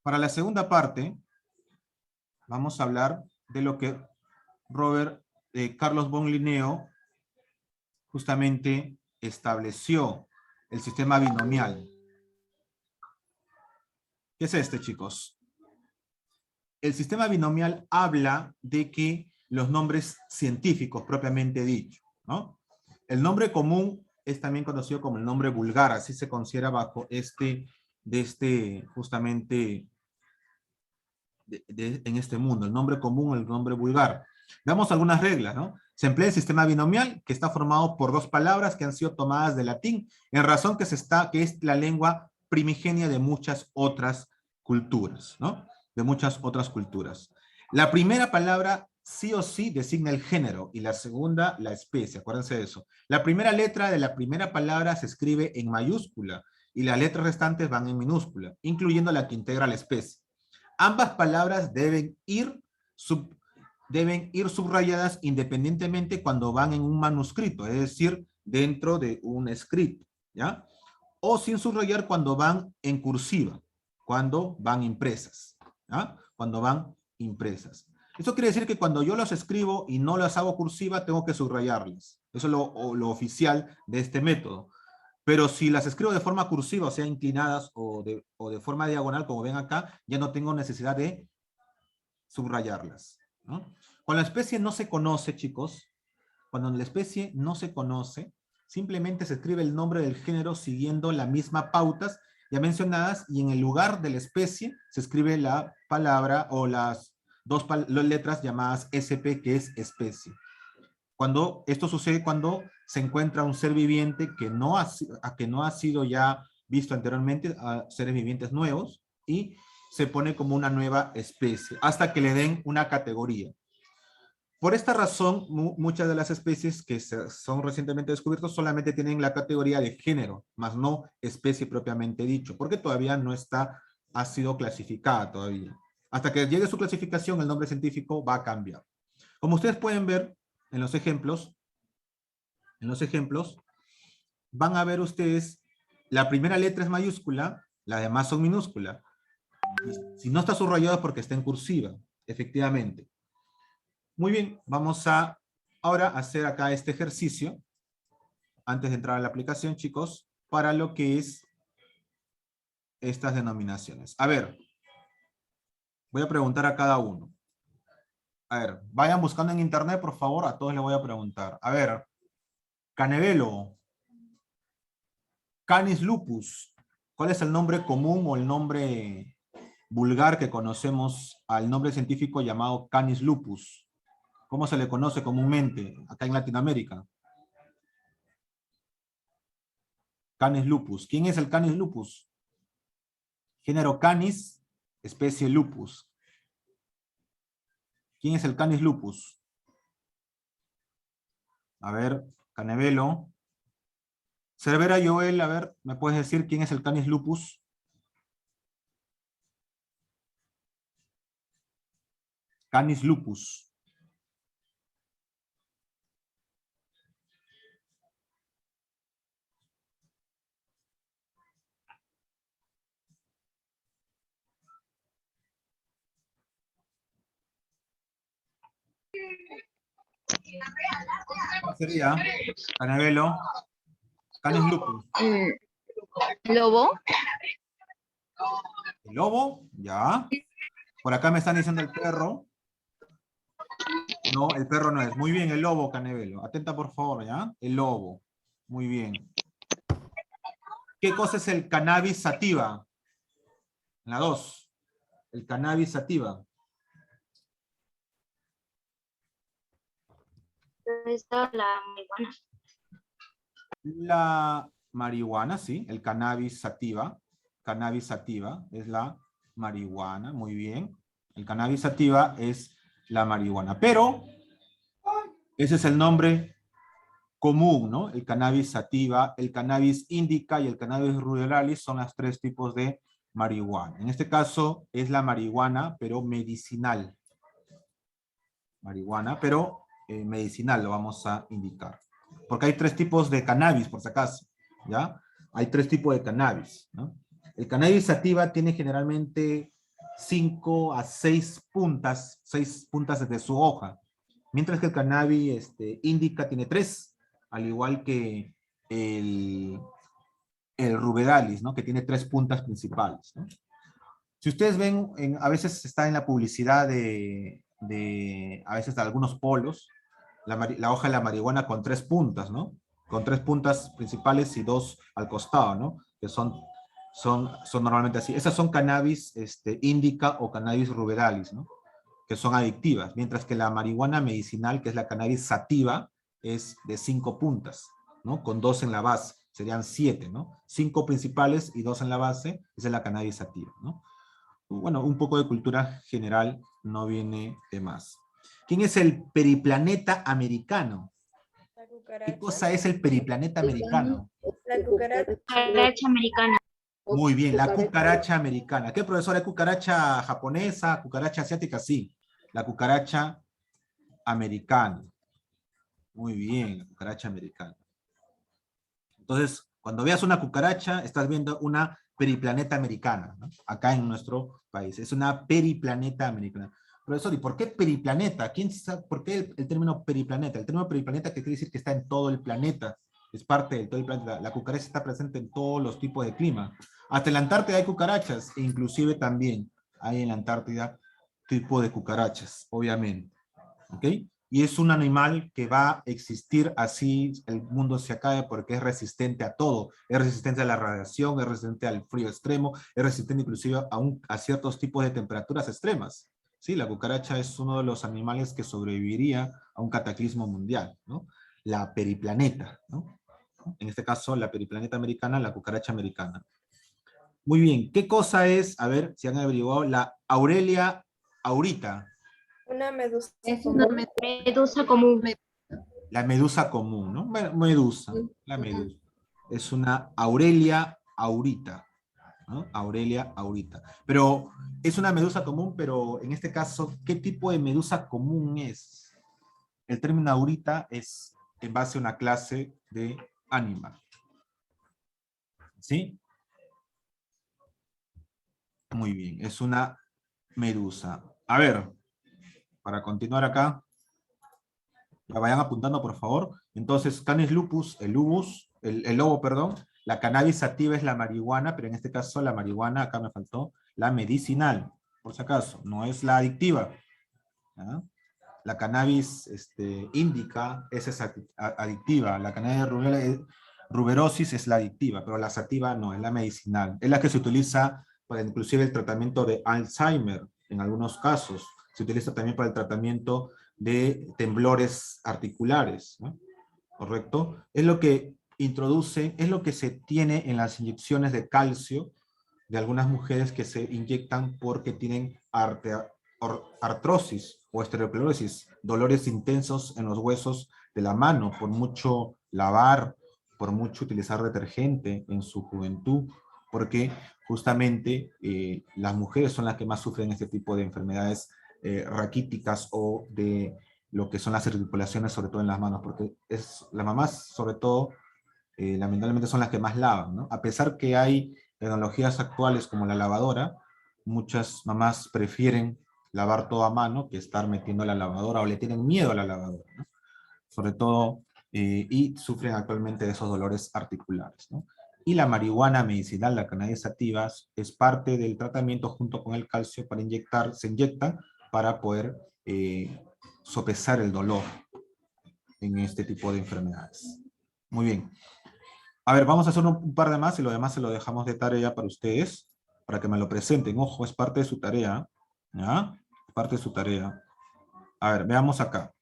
Para la segunda parte, vamos a hablar de lo que Carlos von Linneo justamente estableció, el sistema binomial. ¿Qué es este, chicos? El sistema binomial habla de que los nombres científicos, propiamente dicho, ¿no? El nombre común es también conocido como el nombre vulgar, así se considera bajo justamente, en este mundo, el nombre común, el nombre vulgar. Veamos algunas reglas, ¿no? Se emplea el sistema binomial, que está formado por dos palabras que han sido tomadas del latín, en razón que es la lengua primigenia de muchas otras culturas, ¿no? De muchas otras culturas. La primera palabra sí o sí designa el género y la segunda la especie, acuérdense de eso. La primera letra de la primera palabra se escribe en mayúscula y las letras restantes van en minúscula, incluyendo la que integra la especie. Ambas palabras deben ir subrayadas independientemente cuando van en un manuscrito, es decir, dentro de un escrito, ¿ya? O sin subrayar cuando van en cursiva, cuando van impresas, ¿ya? Cuando van impresas. Eso quiere decir que cuando yo las escribo y no las hago cursiva, tengo que subrayarlas. Eso es lo oficial de este método. Pero si las escribo de forma cursiva, o sea, inclinadas o de forma diagonal, como ven acá, ya no tengo necesidad de subrayarlas, ¿no? Cuando la especie no se conoce, chicos, cuando la especie no se conoce, simplemente se escribe el nombre del género siguiendo las mismas pautas ya mencionadas y en el lugar de la especie se escribe la palabra o las letras llamadas SP, que es especie. Esto sucede cuando se encuentra un ser viviente que no ha sido ya visto anteriormente, a seres vivientes nuevos, y se pone como una nueva especie, hasta que le den una categoría. Por esta razón, muchas de las especies que son recientemente descubiertas solamente tienen la categoría de género, más no especie propiamente dicho, porque todavía no ha sido clasificada todavía. Hasta que llegue su clasificación, el nombre científico va a cambiar. Como ustedes pueden ver en los ejemplos, van a ver ustedes, la primera letra es mayúscula, las demás son minúsculas. Si no está subrayado es porque está en cursiva, efectivamente. Muy bien, vamos a ahora hacer acá este ejercicio, antes de entrar a la aplicación, chicos, para lo que es estas denominaciones. A ver, voy a preguntar a cada uno. A ver, vayan buscando en internet, por favor, a todos les voy a preguntar. A ver, Canevelo, Canis lupus, ¿cuál es el nombre común o el nombre vulgar que conocemos al nombre científico llamado Canis lupus? ¿Cómo se le conoce comúnmente acá en Latinoamérica? Canis lupus. ¿Quién es el Canis lupus? Género Canis, especie lupus. ¿Quién es el Canis lupus? A ver, Canevelo. Cervera Joel, a ver, ¿me puedes decir quién es el Canis lupus? Canis lupus. ¿Cuál sería? Canevelo. Canis lupus. Lobo. ¿El lobo? Ya. Por acá me están diciendo el perro. No, el perro no es. Muy bien, el lobo, Canevelo. Atenta, por favor, ¿ya? El lobo. Muy bien. ¿Qué cosa es el cannabis sativa? La 2. El cannabis sativa. Está la marihuana. La marihuana, sí. El cannabis sativa. Cannabis sativa es la marihuana, muy bien. El cannabis sativa es la marihuana, pero ese es el nombre común, ¿no? El cannabis sativa, el cannabis indica y el cannabis ruderalis son los 3 tipos de marihuana. En este caso es la marihuana, pero medicinal. Marihuana, pero medicinal lo vamos a indicar. Porque hay 3 tipos de cannabis, por si acaso, ¿ya? Hay 3 tipos de cannabis, ¿no? El cannabis sativa tiene generalmente 5 a 6 puntas desde su hoja, mientras que el cannabis indica tiene 3, al igual que el rubedalis, ¿no? Que tiene 3 puntas principales, ¿no? Si ustedes ven, a veces está en la publicidad a veces de algunos polos, la hoja de la marihuana con 3 puntas, ¿no? Con 3 puntas principales y 2 al costado, ¿no? Que son normalmente así. Esas son cannabis indica o cannabis rubedalis, ¿no? Que son adictivas, mientras que la marihuana medicinal, que es la cannabis sativa, es de 5 puntas, ¿no? Con 2 en la base, serían 7, ¿no? 5 principales y 2 en la base, esa es la cannabis sativa, ¿no? Bueno, un poco de cultura general no viene de más. ¿Quién es el periplaneta americano? La ¿Qué cucaracha. cosa es el periplaneta americano? La cucaracha. Cucaracha americana. Muy bien, la cucaracha americana. ¿Qué, profesora? ¿Es cucaracha japonesa, cucaracha asiática? Sí, la cucaracha americana. Muy bien, la cucaracha americana. Entonces, cuando veas una cucaracha, estás viendo una periplaneta americana, ¿no? Acá en nuestro país. Es una periplaneta americana. Profesor, ¿y por qué periplaneta? ¿Quién sabe por qué el término periplaneta? El término periplaneta que quiere decir que está en todo el planeta. Es parte de todo el planeta. La cucaracha está presente en todos los tipos de clima. Hasta en la Antártida hay cucarachas, e inclusive también hay en la Antártida tipo de cucarachas, obviamente. ¿Ok? Y es un animal que va a existir así el mundo se acabe porque es resistente a todo. Es resistente a la radiación, es resistente al frío extremo, es resistente inclusive a ciertos tipos de temperaturas extremas. Sí, la cucaracha es uno de los animales que sobreviviría a un cataclismo mundial, ¿no? La periplaneta, ¿no? En este caso, la periplaneta americana, la cucaracha americana. Muy bien, ¿qué cosa es? A ver si han averiguado la Aurelia aurita. Una medusa. Es una común. Medusa común. La medusa común, ¿no? Medusa, la medusa. Es una Aurelia aurita, ¿no? Aurelia aurita. Pero es una medusa común, pero en este caso, ¿qué tipo de medusa común es? El término aurita es en base a una clase de animal. ¿Sí? Muy bien, es una medusa. A ver, para continuar acá, la vayan apuntando por favor. Entonces, Canis lupus, el lobo, perdón, la cannabis sativa es la marihuana, pero en este caso la marihuana, acá me faltó, la medicinal, por si acaso, no es la adictiva. ¿Ya? La cannabis indica, esa es adictiva, la cannabis ruberosis es la adictiva, pero la sativa no, es la medicinal. Es la que se utiliza para inclusive el tratamiento de Alzheimer, en algunos casos. Se utiliza también para el tratamiento de temblores articulares, ¿no? ¿Correcto? Es lo que introduce, es lo que se tiene en las inyecciones de calcio de algunas mujeres que se inyectan porque tienen artrosis o osteoporosis, dolores intensos en los huesos de la mano, por mucho lavar, por mucho utilizar detergente en su juventud, porque justamente las mujeres son las que más sufren este tipo de enfermedades raquíticas o de lo que son las articulaciones, sobre todo en las manos, porque las mamás, sobre todo, lamentablemente son las que más lavan, ¿no? A pesar que hay tecnologías actuales como la lavadora, muchas mamás prefieren lavar todo a mano que estar metiendo la lavadora o le tienen miedo a la lavadora, ¿no? Sobre todo, y sufren actualmente de esos dolores articulares, ¿no? Y la marihuana medicinal, la cannabis sativa, es parte del tratamiento junto con el calcio para se inyecta para poder sopesar el dolor en este tipo de enfermedades. Muy bien. A ver, vamos a hacer un par de más y lo demás se lo dejamos de tarea para ustedes, para que me lo presenten. Ojo, es parte de su tarea, ¿ya? Parte de su tarea. A ver, veamos acá.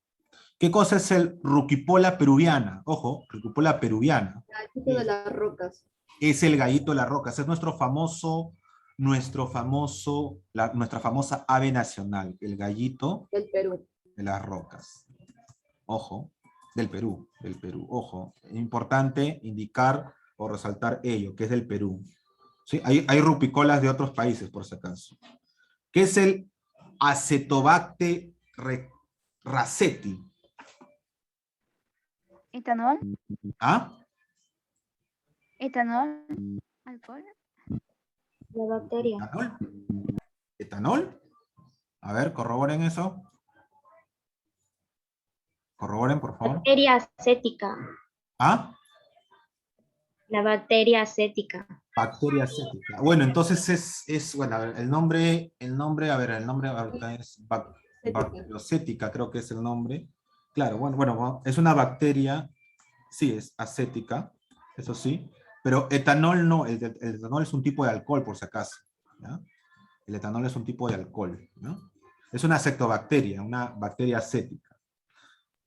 ¿Qué cosa es el Ruquipola peruviana? Ojo, Ruquipola peruviana. El tipo de las rocas. Es el gallito de las rocas. Es nuestro famoso nuestra famosa ave nacional, el gallito Del Perú. de las rocas. Ojo, del Perú, ojo. Es importante indicar o resaltar ello, que es del Perú. ¿Sí? Hay rupicolas de otros países, por si acaso. ¿Qué es el Acetobacter raceti? Etanol, ¿Ah? etanol, alcohol. La bacteria. ¿Etanol? ¿Etanol? A ver, corroboren eso. Corroboren, por favor. Bacteria acética. ¿Ah? La bacteria acética. Bacteria acética. Bueno, entonces bueno, a ver, el nombre ahorita es bacteriocética, creo que es el nombre. Claro, bueno, es una bacteria, sí, es acética, eso sí, pero etanol no, el etanol es un tipo de alcohol, por si acaso, ¿ya? El etanol es un tipo de alcohol, ¿no? Es una acetobacteria, una bacteria acética.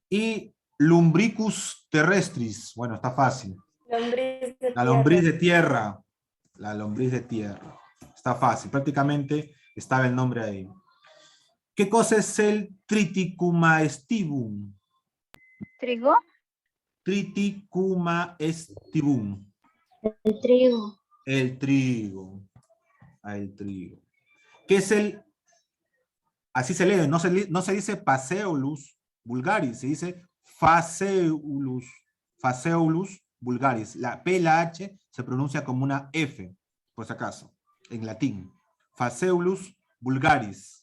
Y Lumbricus terrestris, bueno, está fácil. Lombriz de La lombriz tierra. de tierra. La lombriz de tierra. Está fácil, prácticamente estaba el nombre ahí. ¿Qué cosa es el Triticum? Trigo, Triticum. El trigo. El trigo. El trigo. ¿Qué es el? Así se lee, no se dice Phaseolus vulgaris, se dice Phaseolus vulgaris. La P y la H se pronuncia como una F, por si acaso, en latín. Phaseolus vulgaris.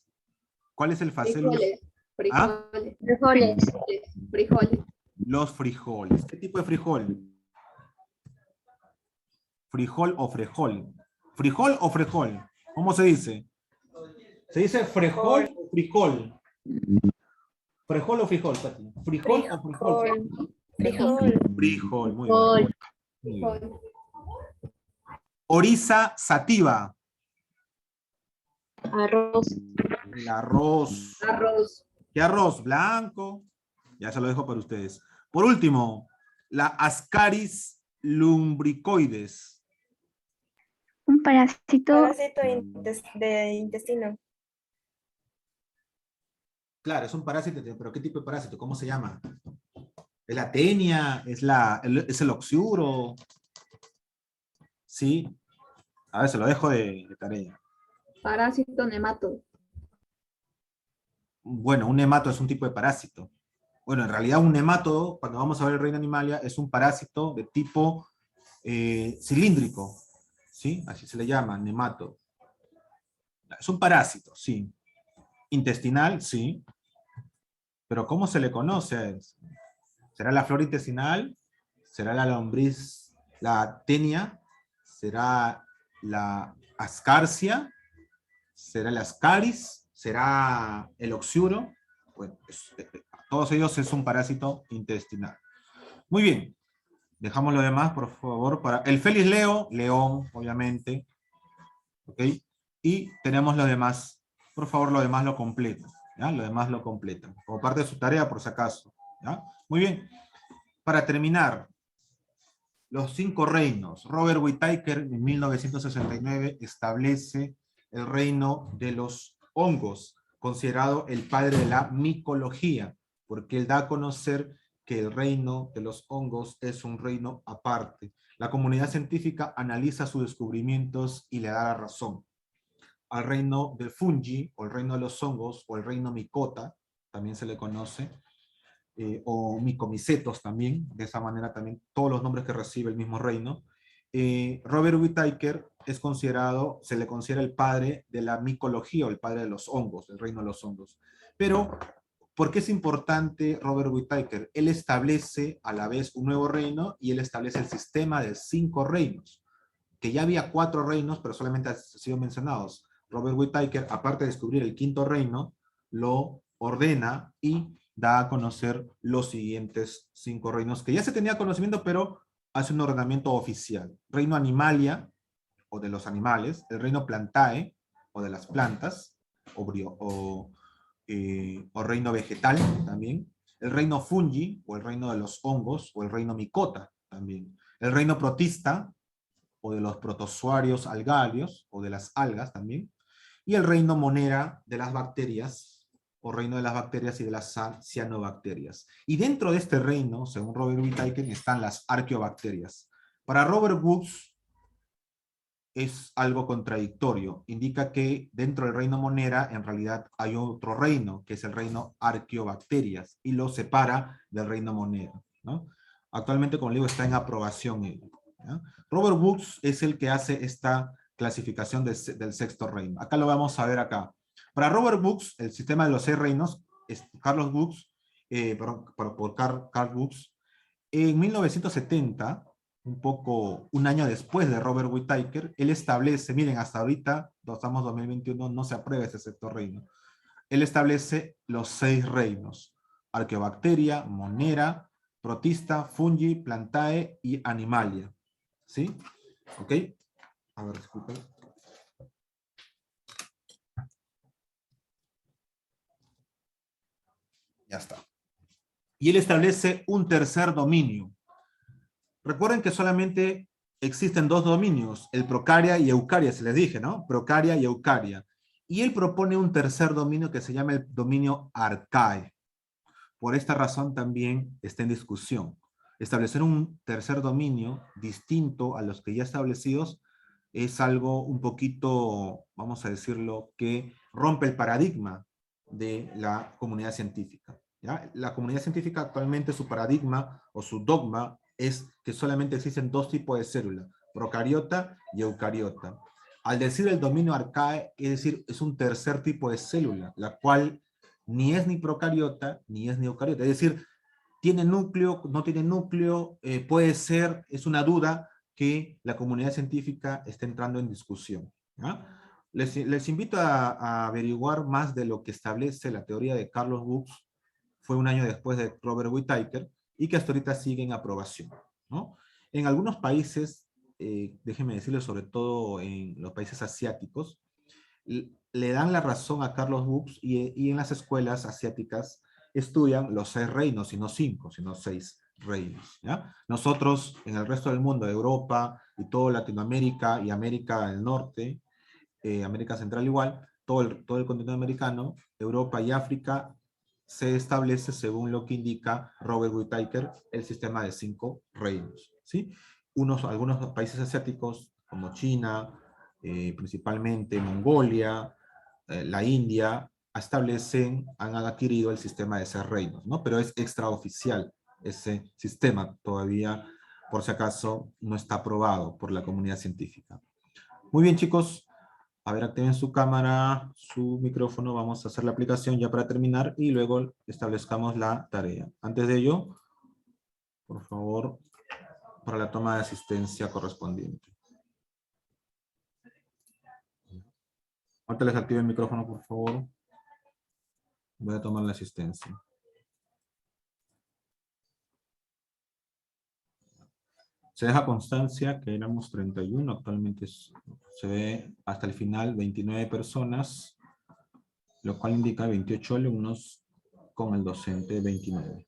¿Cuál es el Phaseolus? Frijoles. ¿Ah? Frijoles. Frijoles. Frijoles. Los frijoles. ¿Qué tipo de frijol? ¿Frijol o frejol? ¿Frijol o frejol? ¿Cómo se dice? ¿Se dice frejol o frijol? ¿Frejol o frijol, Pati? ¿Frijol o frijol? Frijol. Frijol, muy Frijol. bien. Muy bien. Oriza sativa. Arroz. El arroz. Arroz. ¿Qué arroz? Blanco. Ya se lo dejo para ustedes. Por último, la Ascaris lumbricoides. un parásito, Parásito de intestino. Claro, es un parásito, pero ¿qué tipo de parásito? ¿Cómo se llama? ¿Es la tenia? ¿Es el oxiuro? Sí. A ver, se lo dejo de tarea. Parásito nemato. Bueno, un nemato es un tipo de parásito. Bueno, en realidad un nematodo, cuando vamos a ver el reino animalia, es un parásito de tipo cilíndrico. ¿Sí? Así se le llama, nemato. Es un parásito, sí. Intestinal, sí. Pero ¿cómo se le conoce a él? ¿Será la flora intestinal? ¿Será la lombriz, la tenia? ¿Será la ascarsia? ¿Será el ascaris? ¿Será el oxiuro? Bueno, todos ellos es un parásito intestinal. Muy bien. Dejamos lo demás, por favor, para el Felis Leo, león, obviamente. ¿Ok? Y tenemos lo demás. Por favor, lo demás lo completan. ¿Ya? Lo demás lo completan. Como parte de su tarea, por si acaso. ¿Ya? Muy bien. Para terminar, los 5 reinos. Robert Whittaker en 1969 establece el reino de los hongos, considerado el padre de la micología, porque él da a conocer que el reino de los hongos es un reino aparte. La comunidad científica analiza sus descubrimientos y le da la razón. Al reino del fungi, o el reino de los hongos, o el reino micota, también se le conoce, o micomicetos también, de esa manera también, todos los nombres que recibe el mismo reino. Robert Whittaker es considerado, se le considera el padre de la micología, o el padre de los hongos, el reino de los hongos. Pero, ¿por qué es importante Robert Whittaker? Él establece a la vez un nuevo reino, y él establece el sistema de 5 reinos, que ya había 4 reinos, pero solamente han sido mencionados. Robert Whittaker, aparte de descubrir el 5.º reino, lo ordena y da a conocer los siguientes 5 reinos, que ya se tenía conocimiento, pero hace un ordenamiento oficial. Reino Animalia, o de los animales, el reino Plantae, o de las plantas, o reino vegetal también, el reino Fungi, o el reino de los hongos, o el reino Micota también, el reino Protista, o de los protozoarios algarios, o de las algas también, y el reino Monera de las bacterias, o reino de las bacterias y de las cianobacterias. Y dentro de este reino, según Robert Whittaker, están las arqueobacterias. Para Robert Woods es algo contradictorio. Indica que dentro del reino Monera en realidad hay otro reino, que es el reino arqueobacterias, y lo separa del reino Monera, ¿no? Actualmente, como le digo, está en aprobación. ¿Ya? Robert Woods es el que hace esta clasificación del sexto reino. Acá lo vamos a ver acá. Para Robert Woods, el sistema de los 6 reinos, Carlos Woods, Carl Woods, en 1970, un año después de Robert Whittaker, él establece, miren, hasta ahorita, estamos en 2021, no se aprueba ese sexto reino. Él establece los 6 reinos: Arqueobacteria, Monera, Protista, Fungi, Plantae y Animalia. ¿Sí? ¿Ok? A ver, disculpen. Ya está. Y él establece un tercer dominio. Recuerden que solamente existen 2 dominios, el Procaria y Eucaria, se les dije, ¿no? Procaria y Eucaria. Y él propone un tercer dominio que se llama el dominio Arcae. Por esta razón también está en discusión. Establecer un tercer dominio distinto a los que ya establecidos es algo un poquito, vamos a decirlo, que rompe el paradigma de la comunidad científica. ¿Ya? La comunidad científica actualmente, su paradigma o su dogma es que solamente existen 2 tipos de células, procariota y eucariota. Al decir el dominio arcae, es decir, es un tercer tipo de célula, la cual ni es ni procariota ni es ni eucariota. Es decir, tiene núcleo, no tiene núcleo, puede ser, es una duda que la comunidad científica está entrando en discusión. ¿Ya? Les invito a averiguar más de lo que establece la teoría de Carlos Woods, fue un año después de Robert Whittaker, y que hasta ahorita sigue en aprobación, ¿no? En algunos países, déjenme decirles, sobre todo en los países asiáticos, le dan la razón a Carlos Woods, y en las escuelas asiáticas estudian los 6 reinos, y no 5, sino 6 reinos. ¿Ya? Nosotros, en el resto del mundo, Europa y toda Latinoamérica y América del Norte, América Central igual, todo el continente americano, Europa y África, se establece, según lo que indica Robert Whittaker, el sistema de 5 reinos. ¿Sí? Algunos países asiáticos, como China, principalmente Mongolia, la India, han adquirido el sistema de 6 reinos, ¿no? Pero es extraoficial ese sistema, todavía, por si acaso, no está aprobado por la comunidad científica. Muy bien, chicos. A ver, activen su cámara, su micrófono, vamos a hacer la aplicación ya para terminar y luego establezcamos la tarea. Antes de ello, por favor, para la toma de asistencia correspondiente. Ahorita les activo el micrófono, por favor. Voy a tomar la asistencia. Se deja constancia que éramos 31, actualmente se ve hasta el final 29 personas, lo cual indica 28 alumnos con el docente 29.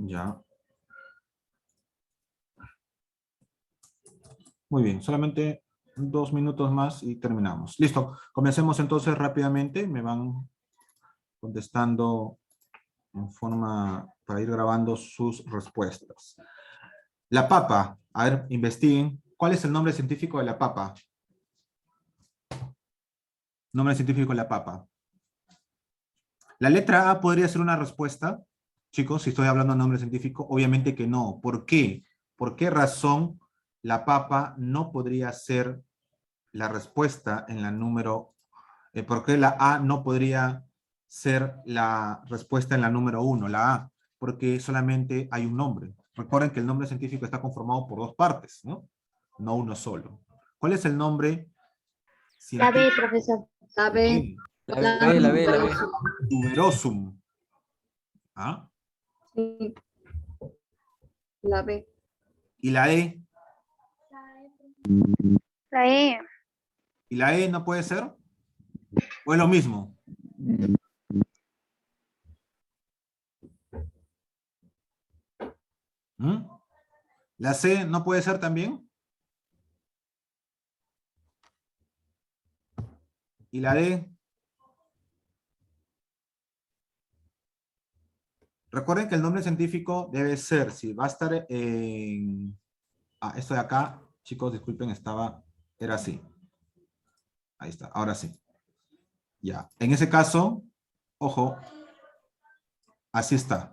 Ya. Muy bien, solamente 2 minutos más y terminamos. Listo, comencemos entonces rápidamente. Me van contestando en forma para ir grabando sus respuestas. La papa, a ver, investiguen. ¿Cuál es el nombre científico de la papa? Nombre científico de la papa. La letra A podría ser una respuesta, chicos, si estoy hablando de nombre científico. Obviamente que no. ¿Por qué? ¿Por qué razón la papa no podría ser la respuesta en la número... ¿por qué la A no podría ser la respuesta en la número 1, la A? Porque solamente hay un nombre. Recuerden que el nombre científico está conformado por 2 partes, ¿no? No uno solo. ¿Cuál es el nombre La científico? B, profesor. La B. La B. Tuberosum. ¿Ah? Sí. La B. ¿Y la E? La E. ¿Y la E no puede ser? ¿O es lo mismo? ¿Mm? ¿La C no puede ser también? ¿Y la D? Recuerden que el nombre científico debe ser, si va a estar en... Ah, esto de acá, chicos, disculpen, era así. Ahí está, ahora sí. Ya, en ese caso, ojo, así está.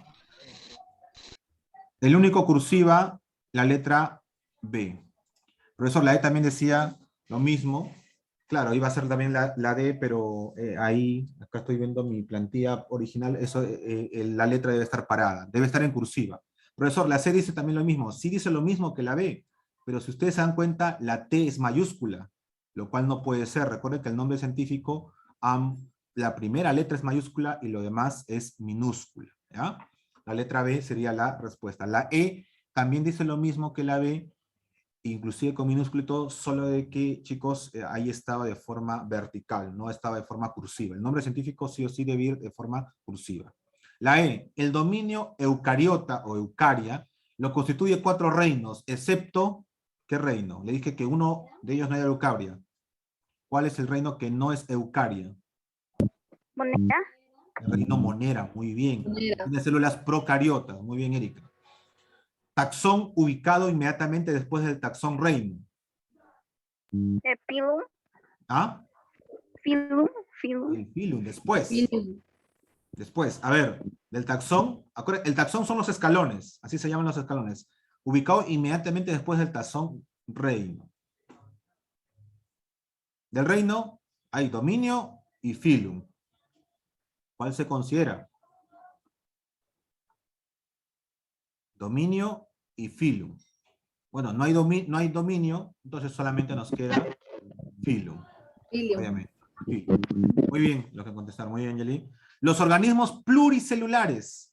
El único cursiva, la letra B. Profesor, la E también decía lo mismo. Claro, iba a ser también la D, pero ahí, acá estoy viendo mi plantilla original, eso, la letra debe estar parada, debe estar en cursiva. Profesor, la C dice también lo mismo, sí dice lo mismo que la B, pero si ustedes se dan cuenta, la T es mayúscula, lo cual no puede ser. Recuerden que el nombre científico, la primera letra es mayúscula y lo demás es minúscula, ¿ya? La letra B sería la respuesta. La E también dice lo mismo que la B, inclusive con minúsculo y todo, solo de que, chicos, ahí estaba de forma vertical, no estaba de forma cursiva. El nombre científico sí o sí debe ir de forma cursiva. La E, el dominio eucariota o eucaria lo constituye 4 reinos, excepto, ¿qué reino? Le dije que uno de ellos no era eucaria. ¿Cuál es el reino que no es eucaria? Moneda. El reino monera, muy bien. Monera. Tiene células procariotas, muy bien, Erika. Taxón ubicado inmediatamente después del taxón reino. Pilum. ¿Ah? Filum. Filum. El filum, después. Phylum. Después, a ver, del taxón, el taxón son los escalones, así se llaman los escalones, ubicado inmediatamente después del taxón reino. Del reino hay dominio y filum. ¿Cuál se considera? Dominio y filum. Bueno, no hay dominio, entonces solamente nos queda filum, Phylum. obviamente. Filum. Muy bien, lo que contestaron, muy bien, Yeli. Los organismos pluricelulares,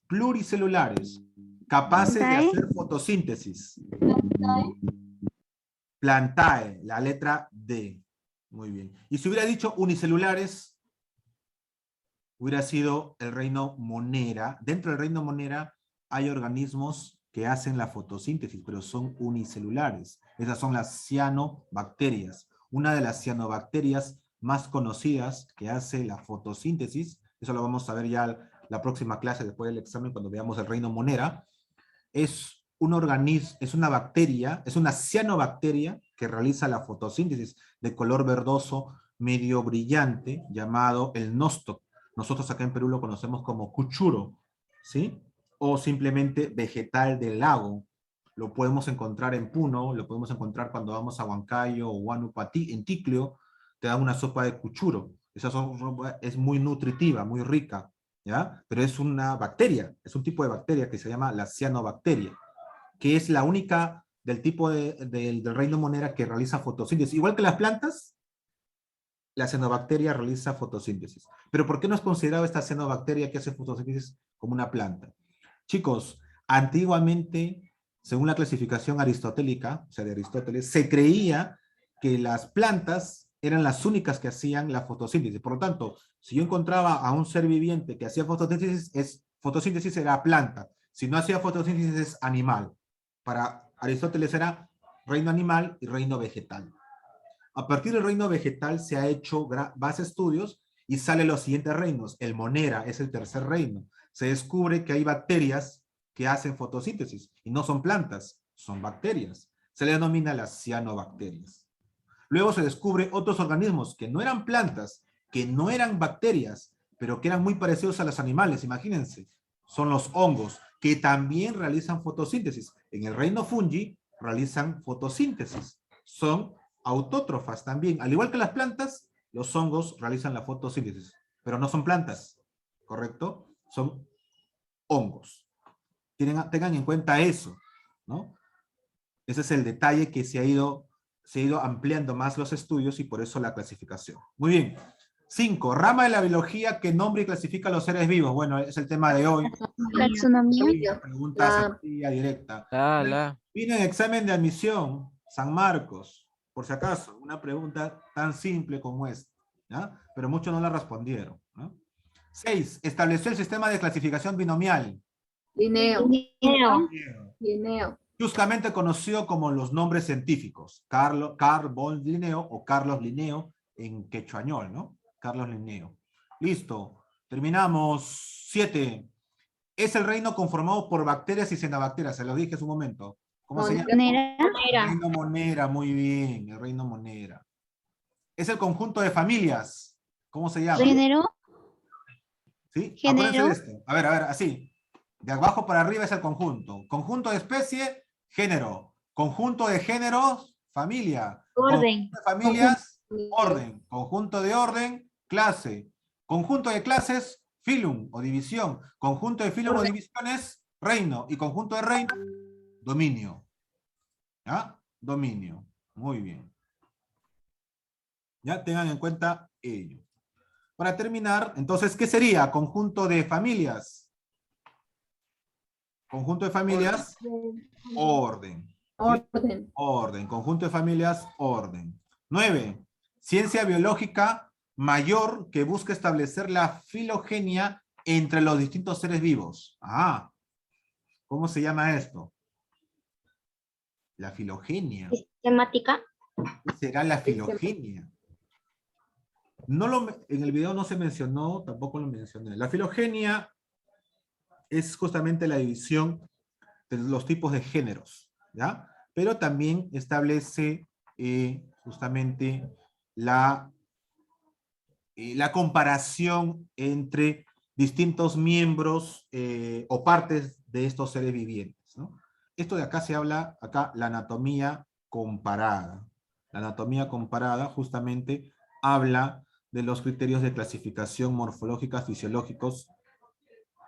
capaces de Plantae. hacer fotosíntesis. Plantae, la letra D. Muy bien. Y si hubiera dicho unicelulares, hubiera sido el reino Monera. Dentro del reino Monera hay organismos que hacen la fotosíntesis, pero son unicelulares. Esas son las cianobacterias. Una de las cianobacterias más conocidas que hace la fotosíntesis, eso lo vamos a ver ya la próxima clase después del examen cuando veamos el reino Monera, es un organismo, es una bacteria, es una cianobacteria que realiza la fotosíntesis de color verdoso medio brillante llamado el nostoc. Nosotros acá en Perú lo conocemos como cuchuro, ¿sí? O simplemente vegetal del lago. Lo podemos encontrar en Puno, lo podemos encontrar cuando vamos a Huancayo o Huanupati, en Ticlio, te dan una sopa de cuchuro. Esa sopa es muy nutritiva, muy rica, ¿ya? Pero es una bacteria, es un tipo de bacteria que se llama la cianobacteria, que es la única del tipo del reino Monera que realiza fotosíntesis. Igual que las plantas, la cianobacteria realiza fotosíntesis. Pero ¿por qué no es considerado esta cianobacteria que hace fotosíntesis como una planta? Chicos, antiguamente, según la clasificación aristotélica, o sea, de Aristóteles, se creía que las plantas eran las únicas que hacían la fotosíntesis. Por lo tanto, si yo encontraba a un ser viviente que hacía fotosíntesis era planta. Si no hacía fotosíntesis es animal. Para Aristóteles era reino animal y reino vegetal. A partir del reino vegetal se ha hecho bases estudios y salen los siguientes reinos. El Monera es el tercer reino. Se descubre que hay bacterias que hacen fotosíntesis y no son plantas, son bacterias. Se le denomina las cianobacterias. Luego se descubre otros organismos que no eran plantas, que no eran bacterias, pero que eran muy parecidos a los animales, imagínense. Son los hongos, que también realizan fotosíntesis. En el reino fungi realizan fotosíntesis. Son autótrofas también. Al igual que las plantas, los hongos realizan la fotosíntesis, pero no son plantas, ¿correcto? Son hongos. Tengan en cuenta eso, ¿no? Ese es el detalle que se ha ido ampliando más los estudios y por eso la clasificación. Muy bien. 5. Rama de la biología que nombra y clasifica a los seres vivos. Bueno, es el tema de hoy. Taxonomía. Pregunta La- sencilla, directa. La. Vino en examen de admisión, San Marcos, por si acaso, una pregunta tan simple como esta, ¿ya? Pero muchos no la respondieron, ¿no? 6. Estableció el sistema de clasificación binomial, Linneo. Linneo. Linneo. justamente conocido como los nombres científicos, Carl von Linneo o Carlos Linneo en quechuañol, ¿no? Carlos Linneo. Listo, terminamos. 7. Es el reino conformado por bacterias y cianobacterias, se lo dije hace un momento. ¿Cómo se llama? Monera. El reino monera, muy bien, el reino monera. Es el conjunto de familias. ¿Cómo se llama? Género. ¿Sí? Género. Acuérdense de esto. A ver, así. De abajo para arriba es el conjunto. Conjunto de especie, género. Conjunto de géneros, familia. Orden. Conjunto de familias, orden. Conjunto de orden, clase. Conjunto de clases, filum o división. Conjunto de filum o divisiones, reino. Y conjunto de reino, dominio. ¿Ya? Dominio. Muy bien. Ya tengan en cuenta ello. Para terminar, entonces, ¿qué sería? Conjunto de familias. Conjunto de familias, orden. Orden. Orden. Conjunto de familias, orden. 9. Ciencia biológica mayor que busca establecer la filogenia entre los distintos seres vivos. Ah, ¿cómo se llama esto? La filogenia. Sistemática. ¿Qué será la filogenia? En el video no se mencionó, tampoco lo mencioné. La filogenia es justamente la división de los tipos de géneros, ¿ya? Pero también establece justamente la comparación entre distintos miembros o partes de estos seres vivientes, ¿no? Esto de acá se habla, la anatomía comparada. La anatomía comparada justamente habla de los criterios de clasificación morfológica, fisiológicos.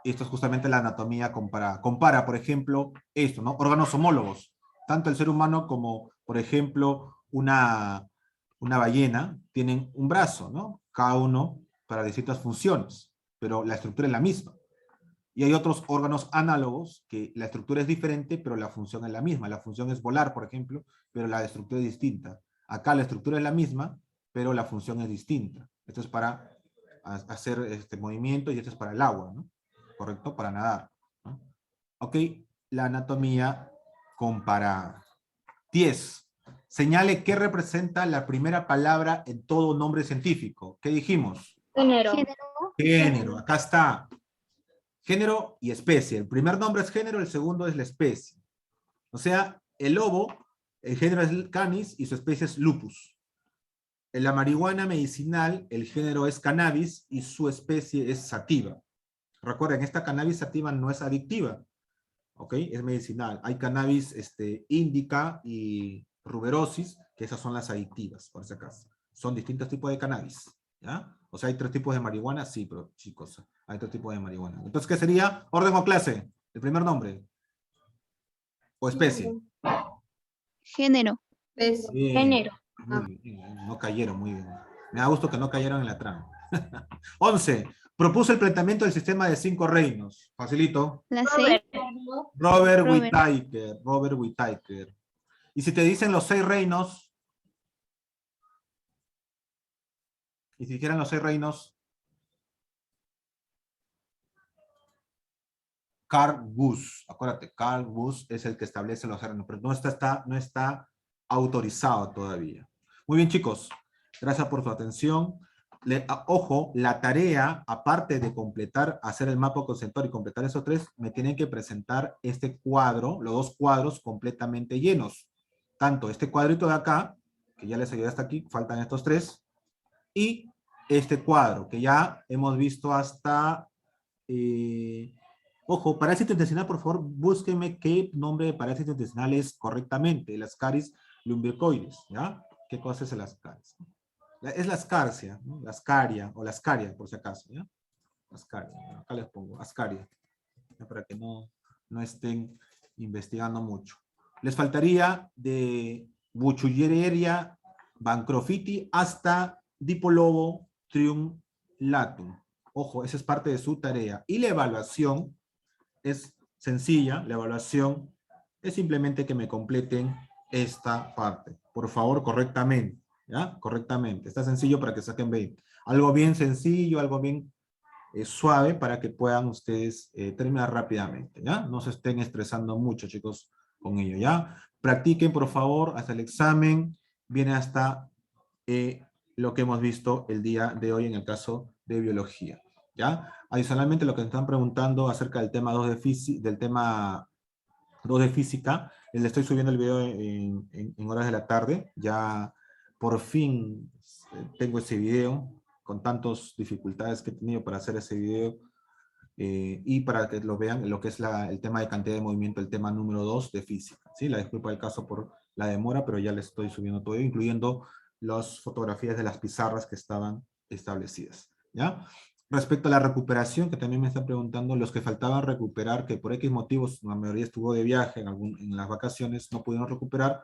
Esto es justamente la anatomía comparada. Compara, por ejemplo, esto, ¿no? Órganos homólogos. Tanto el ser humano como, por ejemplo, una ballena tienen un brazo, ¿no? Cada uno para distintas funciones, pero la estructura es la misma. Y hay otros órganos análogos que la estructura es diferente, pero la función es la misma. La función es volar, por ejemplo, pero la estructura es distinta. Acá la estructura es la misma, pero la función es distinta. Esto es para hacer este movimiento y esto es para el agua, ¿no? ¿Correcto? Para nadar, ¿no? Ok, la anatomía comparada. 10. Señale qué representa la primera palabra en todo nombre científico. ¿Qué dijimos? Género. Género, acá está. Género y especie. El primer nombre es género, el segundo es la especie. O sea, el lobo, el género es Canis y su especie es Lupus. En la marihuana medicinal, el género es Cannabis y su especie es Sativa. Recuerden, esta Cannabis sativa no es adictiva, ¿ok? Es medicinal. Hay Cannabis indica y ruberosis, que esas son las adictivas, por si acaso. Son distintos tipos de cannabis, ¿ya? O sea, hay 3 tipos de marihuana, sí, pero chicos, hay 3 tipos de marihuana. Entonces, ¿qué sería? Orden o clase, el primer nombre. O especie. Género. Peso. Bien, Género. muy bien, no cayeron, muy bien. Me da gusto que no cayeron en la trampa. 11. Propuso el planteamiento del sistema de 5 reinos. Facilito. La C. Robert Robert. Whittaker. Robert Whittaker. Y si te dicen los 6 reinos, y si dijeran los 6 reinos, Carl Guss. Acuérdate, Carl Guss es el que establece los reinos, pero no está autorizado todavía. Muy bien, chicos. Gracias por su atención. Ojo, la tarea, aparte de hacer el mapa conceptual y completar esos 3, me tienen que presentar este cuadro, los 2 cuadros completamente llenos. Tanto este cuadrito de acá, que ya les ayudé hasta aquí, faltan estos 3, y este cuadro, que ya hemos visto hasta... ojo, parásito intestinal, por favor, búsquenme qué nombre de parásito intestinal es correctamente. El Ascaris lumbricoides, ¿ya? ¿Qué cosa es el Ascaris? Es la ascarcia, ¿no? La ascaria, o la ascaria, por si acaso, ¿ya? Ascaria, acá les pongo, ascaria, ¿ya? Para que no estén investigando mucho. Les faltaría de Buchuyeria bancrofiti hasta Dipolobo triunlatum. Ojo, esa es parte de su tarea. Y la evaluación es sencilla. La evaluación es simplemente que me completen esta parte. Por favor, correctamente. ¿Ya? Correctamente. Está sencillo para que saquen 20. Algo bien sencillo, algo bien suave para que puedan ustedes terminar rápidamente. ¿Ya? No se estén estresando mucho, chicos, con ello. ¿Ya? Practiquen, por favor, hasta el examen. Viene hasta lo que hemos visto el día de hoy en el caso de biología. ¿Ya? Adicionalmente, lo que están preguntando acerca del tema 2 de física, les estoy subiendo el video en horas de la tarde. Ya por fin tengo ese video con tantas dificultades que he tenido para hacer ese video y para que lo vean lo que es el tema de cantidad de movimiento, el tema número 2 de física. ¿Sí? La disculpa del caso por la demora, pero ya les estoy subiendo todo, incluyendo las fotografías de las pizarras que estaban establecidas. ¿Ya? Respecto a la recuperación, que también me están preguntando, los que faltaban recuperar, que por X motivos, la mayoría estuvo de viaje en las vacaciones, no pudieron recuperar,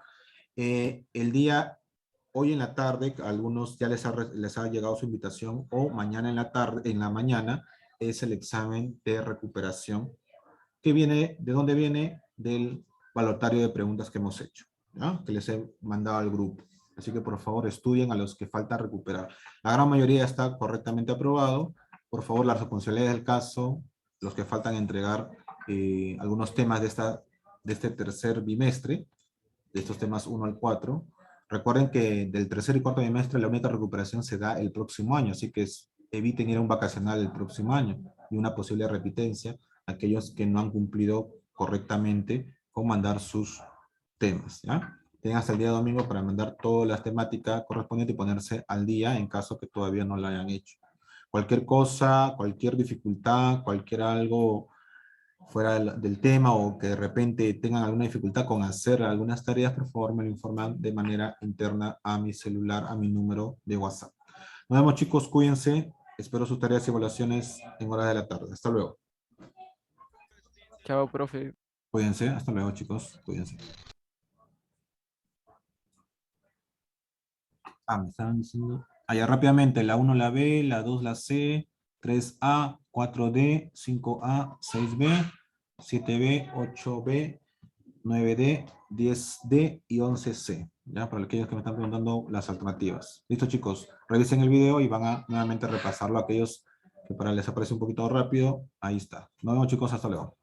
hoy en la tarde, a algunos ya les ha llegado su invitación, o mañana en la mañana, es el examen de recuperación, que viene, ¿de dónde viene? Del balotario de preguntas que hemos hecho, ¿ya? Que les he mandado al grupo. Así que por favor estudien a los que falta recuperar. La gran mayoría está correctamente aprobado. Por favor, las responsabilidades del caso, los que faltan entregar algunos temas de este tercer bimestre, de estos temas 1 al 4. Recuerden que del tercer y cuarto bimestre la única recuperación se da el próximo año, así que eviten ir a un vacacional el próximo año y una posible repitencia aquellos que no han cumplido correctamente con mandar sus temas, ¿ya? Tienen hasta el día domingo para mandar todas las temáticas correspondientes y ponerse al día en caso que todavía no lo hayan hecho. Cualquier cosa, cualquier dificultad, cualquier algo fuera del tema o que de repente tengan alguna dificultad con hacer algunas tareas, por favor me lo informan de manera interna a mi celular, a mi número de WhatsApp. Nos vemos, chicos, cuídense. Espero sus tareas y evaluaciones en horas de la tarde. Hasta luego. Chao, profe. Cuídense. Hasta luego, chicos. Cuídense. Me estaban diciendo. Allá rápidamente. La 1 la B, la 2 la C, 3A, 4D, 5A, 6B, 7B, 8B, 9D, 10D y 11C. ¿Ya? Para aquellos que me están preguntando las alternativas. Listo, chicos. Revisen el video y van a nuevamente repasarlo. Aquellos que para les aparece un poquito rápido, ahí está. Nos vemos, chicos. Hasta luego.